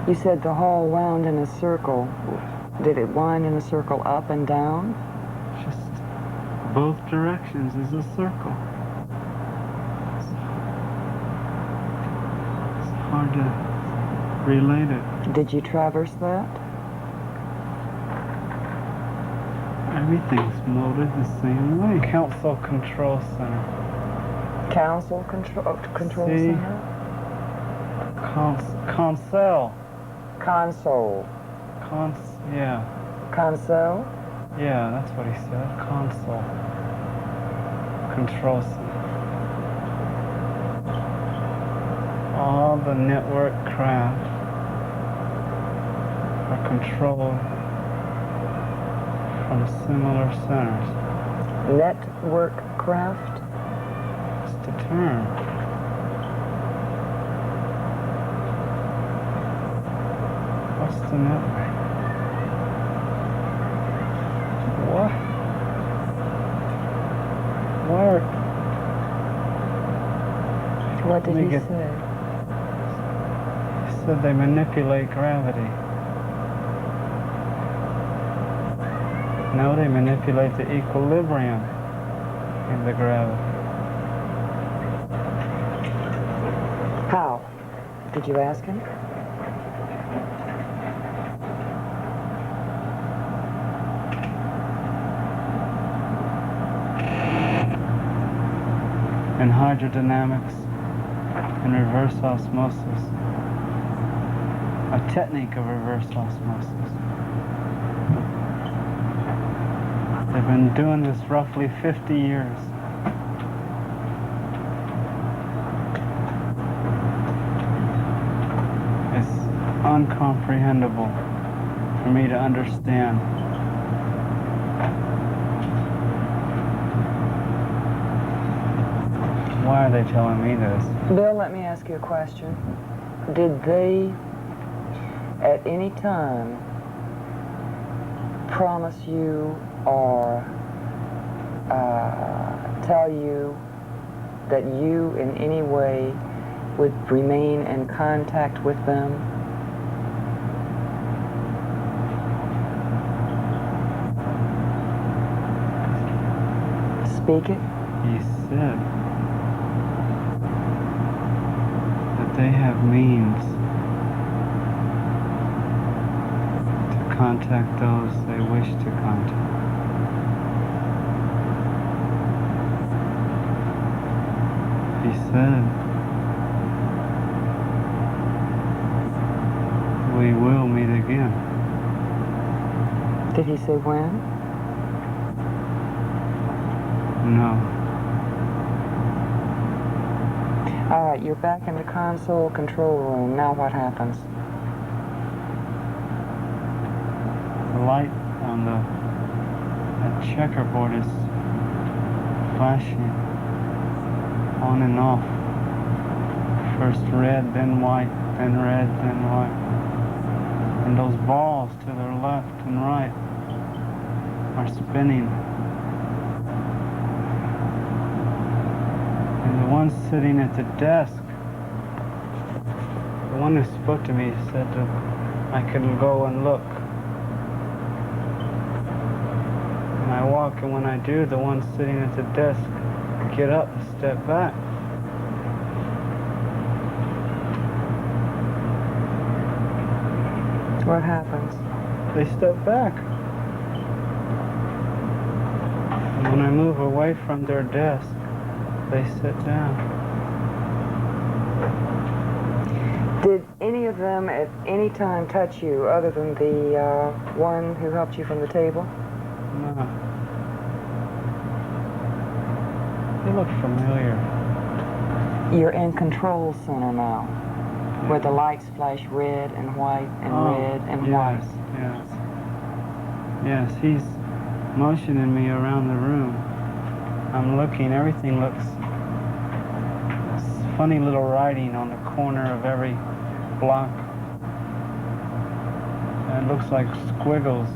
You said the hall wound in a circle. Did it wind in a circle up and down? Just both directions is a circle. It's hard to relate it. Did you traverse that? Everything's molded the same way. Council Control Center. Council Control See? Center? Console. Console. Yeah. Console? Yeah, that's what he said. Console. Control Center. All the network craft are controlled from similar centers. Network craft? It's the term. What's the network? What? Where? What did he say? He said they manipulate gravity. No, they manipulate the equilibrium in the gravity. How? Did you ask him? In hydrodynamics and reverse osmosis, a technique of reverse osmosis. They've been doing this roughly 50 years. It's uncomprehendable for me to understand. Why are they telling me this? Bill, let me ask you a question. Did they, at any time, promise you or tell you that you in any way would remain in contact with them? Speak it. He said that they have means to contact those they wish to contact. He said, we will meet again. Did he say when? No. All right, you're back in the console control room. Now what happens? The light on that checkerboard is flashing on and off. First red, then white, then red, then white. And those balls to their left and right are spinning. And the one sitting at the desk, the one who spoke to me, said that I could go and look. And I walk, and when I do, the one sitting at the desk get up and step back. What happens? They step back. And when I move away from their desk, they sit down. Did any of them at any time touch you other than the one who helped you from the table? No. They look familiar. You're in control center now, where the lights flash red and white and red and white. Yes. Yes, he's motioning me around the room. I'm looking, everything looks funny little writing on the corner of every block. And it looks like squiggles,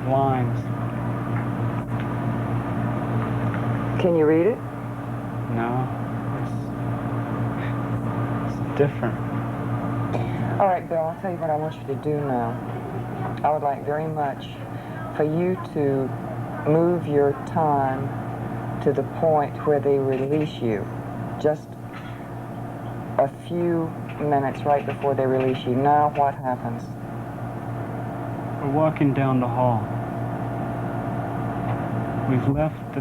lines. Can you read it? No, it's different. All right, Bill, I'll tell you what I want you to do now. I would like very much for you to move your time to the point where they release you. Just a few minutes right before they release you. Now what happens? We're walking down the hall. We've left the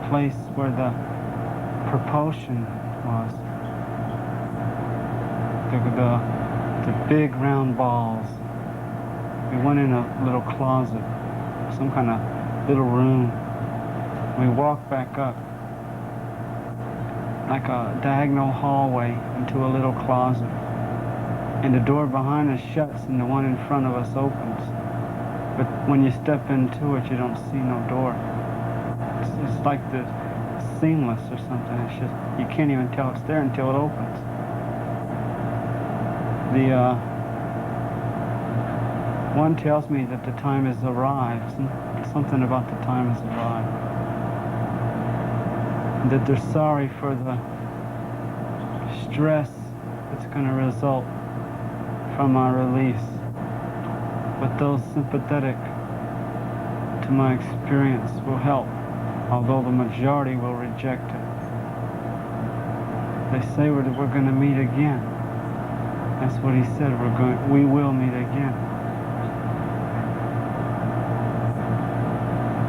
place where the propulsion was. The big round balls. We went in a little closet, some kind of little room. We walked back up, like a diagonal hallway into a little closet. And the door behind us shuts and the one in front of us opens. But when you step into it, you don't see no door. It's like the seamless or something. It's just, you can't even tell it's there until it opens. The one tells me that the time has arrived, something about the time has arrived. And that they're sorry for the stress that's going to result from our release. But those sympathetic to my experience will help, although the majority will reject it. They say we're going to meet again. That's what he said. We will meet again.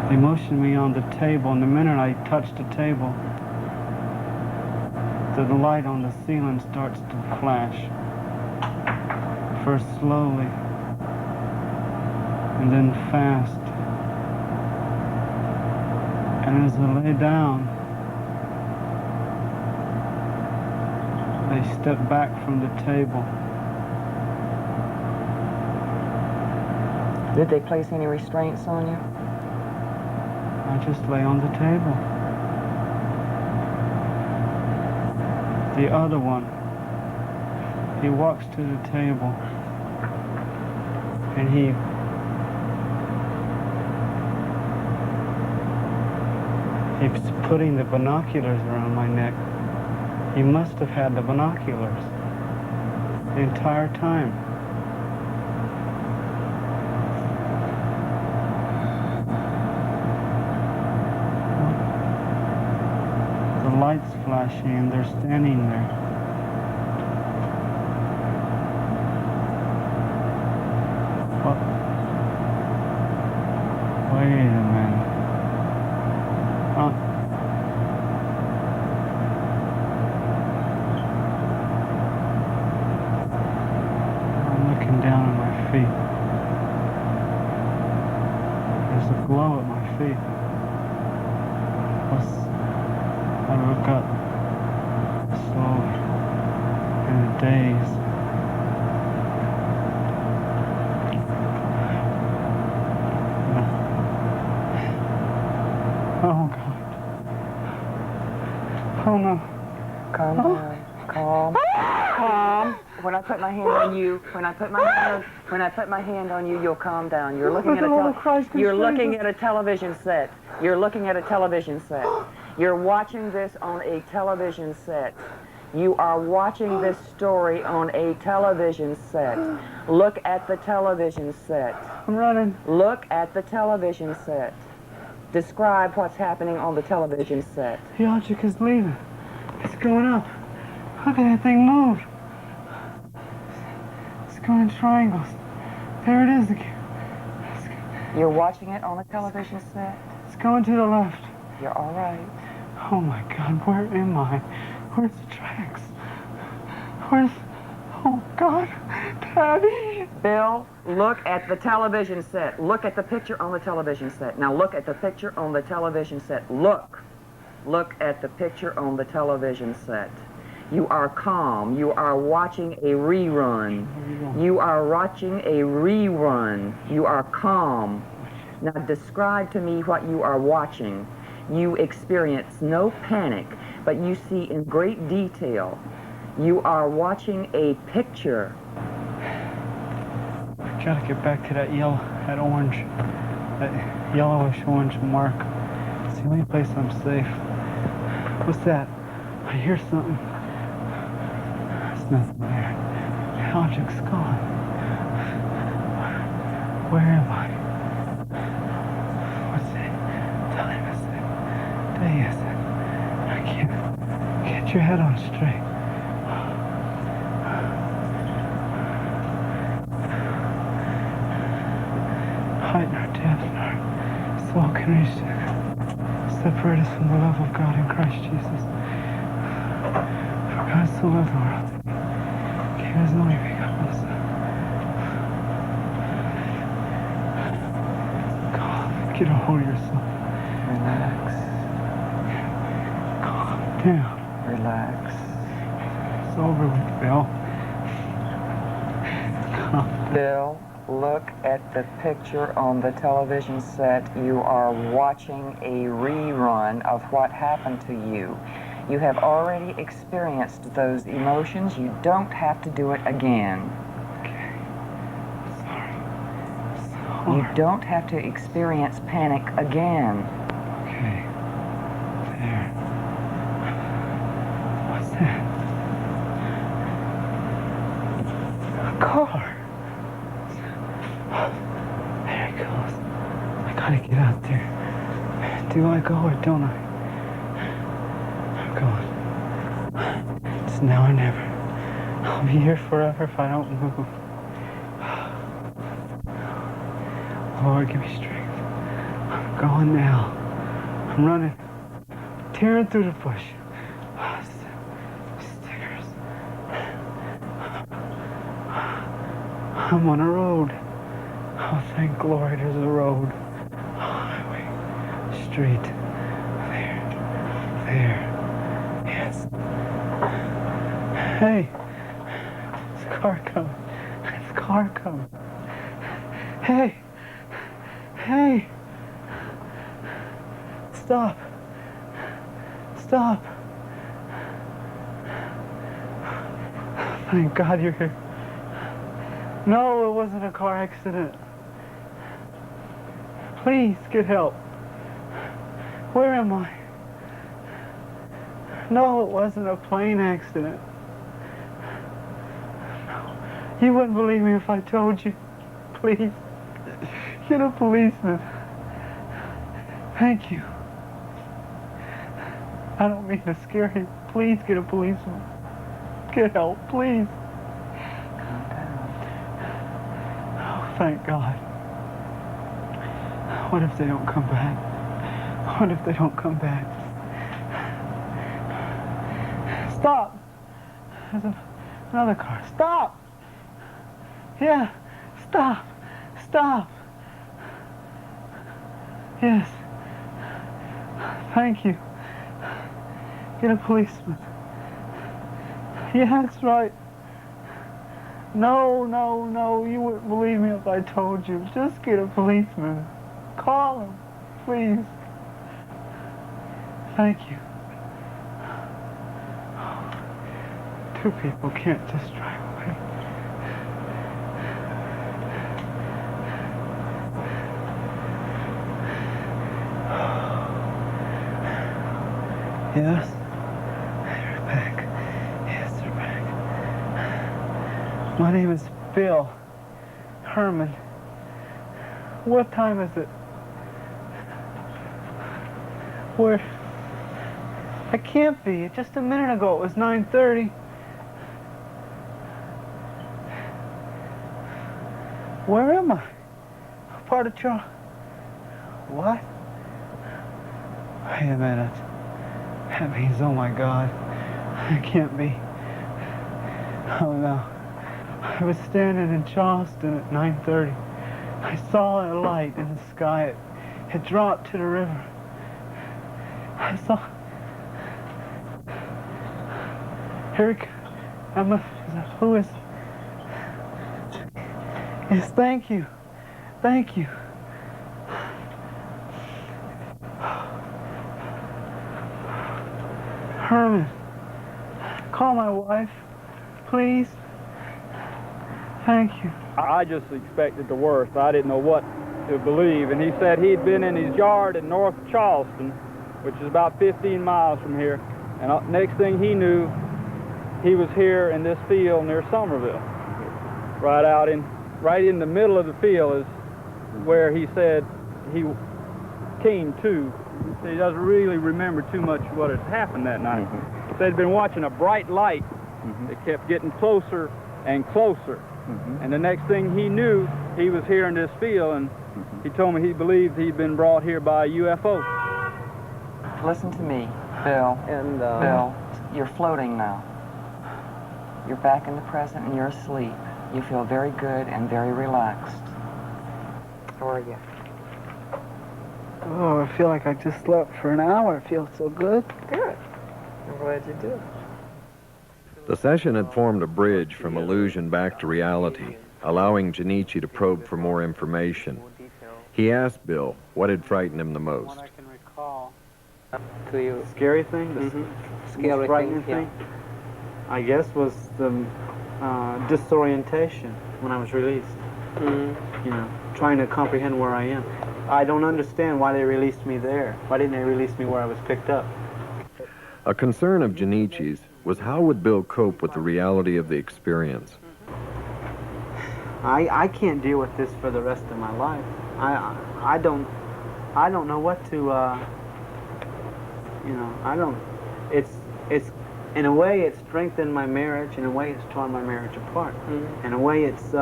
They motioned me on the table, and the minute I touched the table, the light on the ceiling starts to flash. First slowly, and then fast. And as I lay down, they stepped back from the table. Did they place any restraints on you? I just lay on the table. The other one, he walks to the table, and he's putting the binoculars around my neck. He must have had the binoculars the entire time. The lights flashing and they're standing there. What? Wait a minute. Huh? Down at my feet. There's a glow at my feet. Plus, I look up slowly in a daze. Oh God. Oh no. Calm down. Calm. Calm. When I put my hand on you, when I put my hand on you, you'll calm down. You're looking at a television set. You're looking at a television set. You're watching this on a television set. You are watching this story on a television set. Look at the television set. I'm running. Look at the television set. Describe what's happening on the television set. The object is leaving. It's going up. Look at that thing move. It's going in triangles. There it is again. You're watching it on a television set? It's going to the left. You're all right. Oh my God, where am I? Where's the tracks? Where's... Oh God, Patty! Bill, look at the television set. Look at the picture on the television set. Now look at the picture on the television set. Look. Look at the picture on the television set. You are calm. You are watching a rerun. You are watching a rerun. You are calm. Now describe to me what you are watching. You experience no panic, but you see in great detail. You are watching a picture. I gotta get back to that orange, that yellowish orange mark. It's the only place I'm safe. What's that? I hear something. There's nothing there. The object's gone. Where am I? What's it? Time is it? Day is it? I can't get your head on straight. Height nor depth nor soul can reach it. Separate us from the love of God in Christ Jesus. For God so loved the world that he gave his only begotten Son. Calm, get a hold of yourself. Relax. Calm down. Relax. It's over with, Bill. Calm. Bill, look at the picture on the television set. You are watching a rerun of what happened to you. You have already experienced those emotions. You don't have to do it again. Okay. Sorry. You don't have to experience panic again. Okay. There. What's that? A car. There it goes. I gotta get out there. Do I go or don't I? I'm going. It's now or never. I'll be here forever if I don't move. Lord, give me strength. I'm going now. I'm running, tearing through the bush. Stickers. I'm on a road. Oh, thank glory, there's a road. Highway, street. There. Yes. Hey. It's a car coming. It's a car coming. Hey. Hey. Stop. Stop. Thank God you're here. No, it wasn't a car accident. Please get help. Where am I? No, it wasn't a plane accident. No. You wouldn't believe me if I told you. Please, get a policeman. Thank you. I don't mean to scare you. Please get a policeman. Get help, please. Oh, thank God. What if they don't come back? What if they don't come back? Stop! There's another car. Stop! Yeah, stop! Stop! Yes. Thank you. Get a policeman. Yeah, that's right. No, no, no, you wouldn't believe me if I told you. Just get a policeman. Call him, please. Thank you. Two people can't just drive away. Yes? They're back. Yes, they're back. My name is Bill Herman. What time is it? Where? I can't be. Just a minute ago it was 9:30. Where am I? Part of Charles. What? Wait a minute. That means, oh my God, I can't be. Oh no. I was standing in Charleston at 9:30. I saw a light in the sky. It dropped to the river. I saw. Eric, who is? Yes, thank you. Thank you. Herman, call my wife, please. Thank you. I just expected the worst. I didn't know what to believe. And he said he'd been in his yard in North Charleston, which is about 15 miles from here. And next thing he knew, he was here in this field near Somerville. Right in the middle of the field is where he said he came to. He doesn't really remember too much what had happened that night. He said he'd been watching a bright light that kept getting closer and closer. And the next thing he knew, he was here in this field, and he told me he believed he'd been brought here by a UFO. Listen to me, Bill. Bill, you're floating now. You're back in the present and you're asleep. You feel very good and very relaxed. How are you? Oh, I feel like I just slept for an hour. It feels so good. Good. I'm glad you did. The session had formed a bridge from illusion back to reality, allowing Junichi to probe for more information. He asked Bill what had frightened him the most. What I can recall. To you. Scary thing? The Scary most frightening thing, thing? I guess was the disorientation when I was released. You know, trying to comprehend where I am. I don't understand why they released me there. Why didn't they release me where I was picked up? A concern of Junichi's was how would Bill cope with the reality of the experience. I can't deal with this for the rest of my life. I don't know what to you know, it's in a way, it's strengthened my marriage. In a way, it's torn my marriage apart. In a way, it's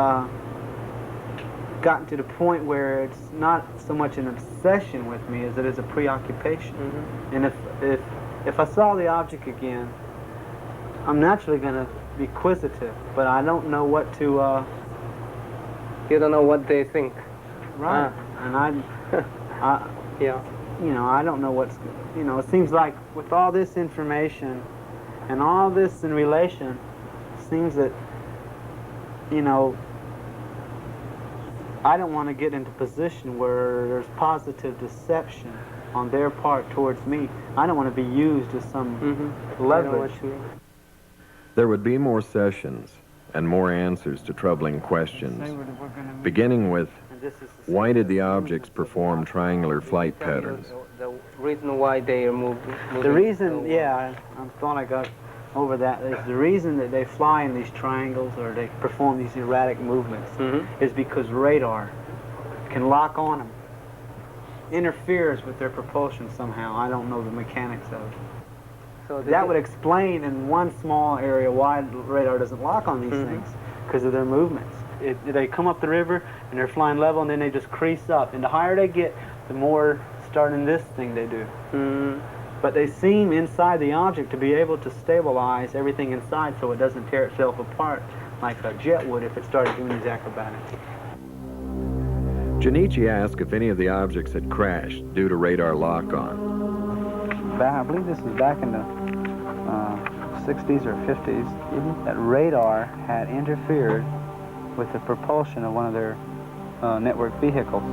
gotten to the point where it's not so much an obsession with me as it is a preoccupation. And if I saw the object again, I'm naturally going to be inquisitive, but I don't know what to... You don't know what they think. Right. And yeah. You know, I don't know what's... You know, it seems like with all this information and all this in relation, it seems that, you know, I don't want to get into a position where there's positive deception on their part towards me. I don't want to be used as some leverage. There would be more sessions and more answers to troubling questions, beginning with, why did the objects perform triangular flight patterns? The reason why they are moving. The reason, yeah, I thought I got over that, is the reason that they fly in these triangles or they perform these erratic movements is because radar can lock on them, interferes with their propulsion somehow. I don't know the mechanics of it. So that would explain in one small area why radar doesn't lock on these things, because of their movements. They come up the river and they're flying level, and then they just crease up. And the higher they get, the more starting this thing they do. But they seem inside the object to be able to stabilize everything inside so it doesn't tear itself apart like a jet would if it started doing these acrobatics. Junichi asked if any of the objects had crashed due to radar lock-on. I believe this was back in the 60s or 50s, that radar had interfered with the propulsion of one of their network vehicles,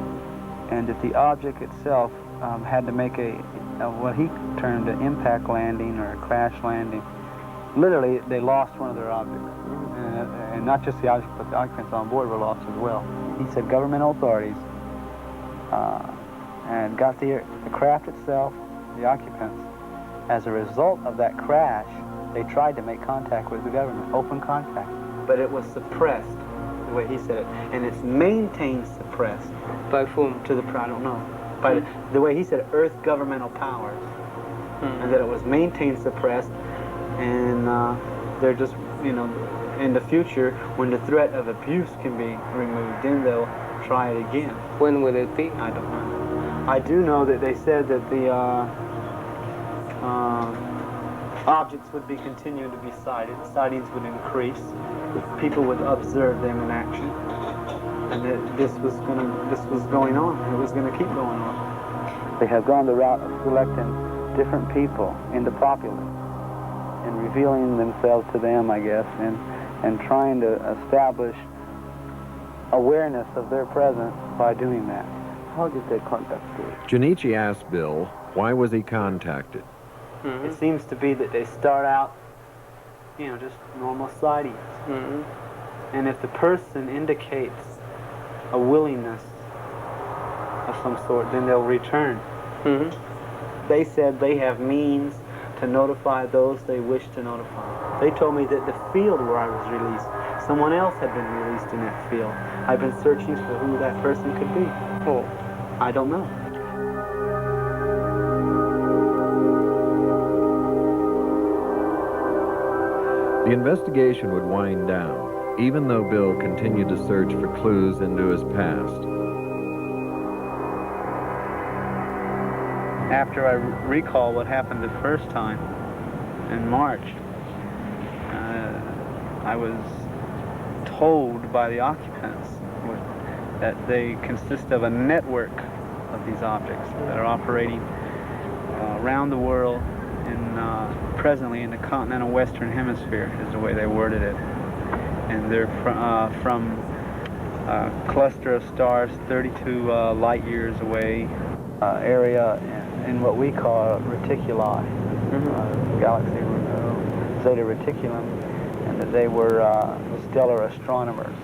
and that the object itself had to make what he termed an impact landing or a crash landing. Literally, they lost one of their objects. And not just the object, but the occupants on board were lost as well. He said government authorities and got the craft itself, the occupants. As a result of that crash, they tried to make contact with the government, open contact. But it was suppressed, the way he said it. And it's maintained suppressed. By whom? I don't know. By the way he said it, Earth governmental powers. And that it was maintained suppressed. And they're just, you know, in the future, when the threat of abuse can be removed, then they'll try it again. When will it be? I don't know. I do know that they said that the objects would be continuing to be sighted. Sightings would increase. People would observe them in action, and that this was going on. It was going to keep going on. They have gone the route of selecting different people in the populace and revealing themselves to them, I guess, and trying to establish awareness of their presence by doing that. How did they contact you? Junichi asked Bill, why was he contacted? It seems to be that they start out, you know, just normal sightings. And if the person indicates a willingness of some sort, then they'll return. They said they have means to notify those they wish to notify. They told me that the field where I was released, someone else had been released in that field. I've been searching for who that person could be. Oh, I don't know. The investigation would wind down, even though Bill continued to search for clues into his past. After I recall what happened the first time in March, I was told by the occupants that they consist of a network of these objects that are operating around the world and presently in the continental western hemisphere is the way they worded it. And they're from a cluster of stars 32 light years away, area in what we call reticuli, galaxy Zeta Reticulum, and that they were stellar astronomers,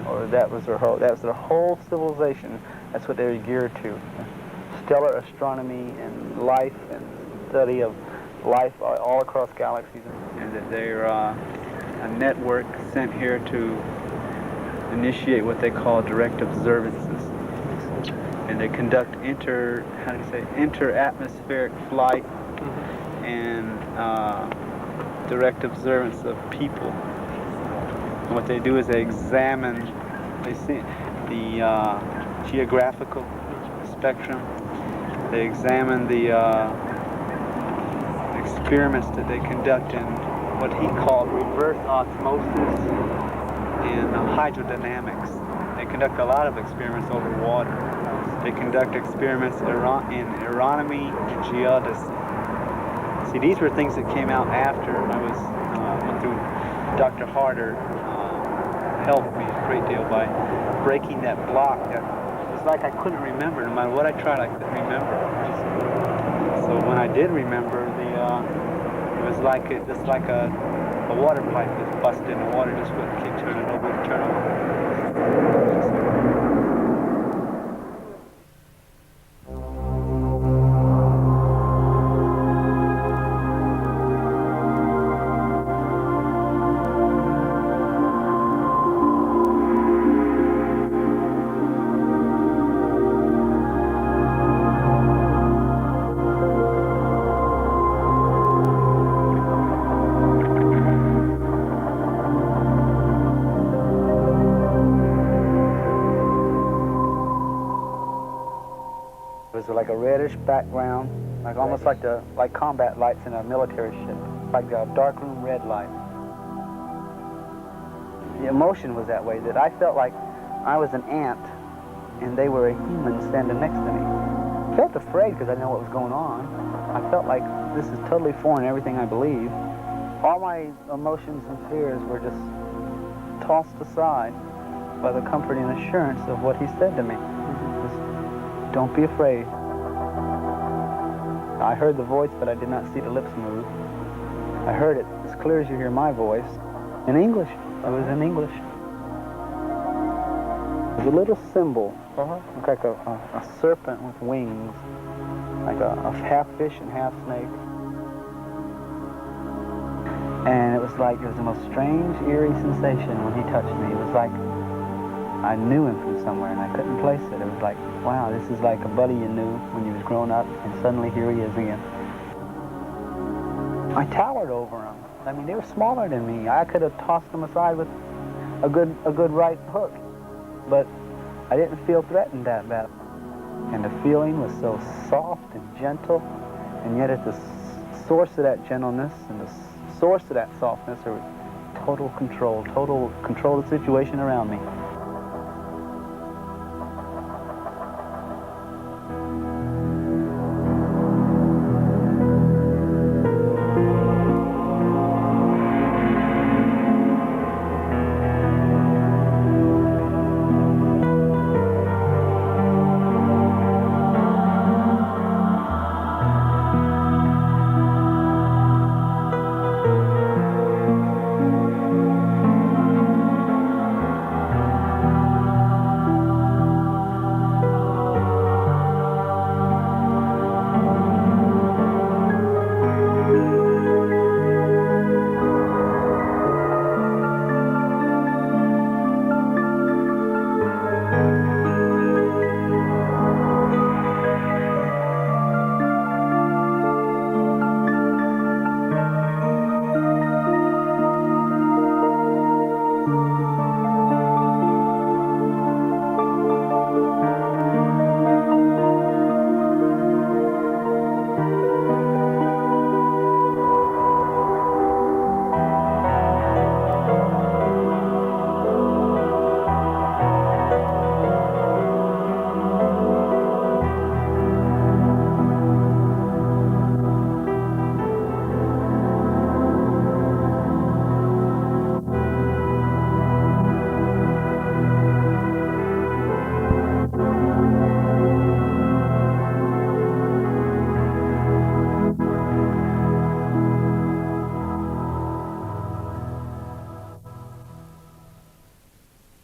or that was their whole civilization. That's what they were geared to: stellar astronomy and life and study of life all across galaxies, and that they're a network sent here to initiate what they call direct observances. And they conduct inter-atmospheric flight and direct observance of people. And what they do is they examine, they see the geographical spectrum. They examine the experiments that they conduct in what he called reverse osmosis and hydrodynamics. They conduct a lot of experiments over water. They conduct experiments in aeronomy and geodesy. See, these were things that came out after I was went through. Dr. Harder helped me a great deal by breaking that block. It was like I couldn't remember. No matter what I tried, I couldn't remember. So when I did remember, it was like just like a water pipe that's busted and the water just wouldn't keep turning over and turn over. Like a reddish background, like almost like combat lights in a military ship, like a darkroom red light. The emotion was that way, that I felt like I was an ant and they were a human standing next to me. I felt afraid because I didn't know what was going on. I felt like this is totally foreign to everything I believe. All my emotions and fears were just tossed aside by the comforting assurance of what he said to me. Just, don't be afraid. I heard the voice, but I did not see the lips move. I heard it as clear as you hear my voice, in English. It was in English. It was a little symbol, like a serpent with wings, like a half fish and half snake. And it was the most strange, eerie sensation when he touched me. It was like I knew him from somewhere and I couldn't place it. It was like, wow, this is like a buddy you knew when you was growing up, and suddenly here he is again. I towered over him. I mean, they were smaller than me. I could have tossed them aside with a good right hook, but I didn't feel threatened that bad. And the feeling was so soft and gentle, and yet at the source of that gentleness and the source of that softness, there was total control of the situation around me.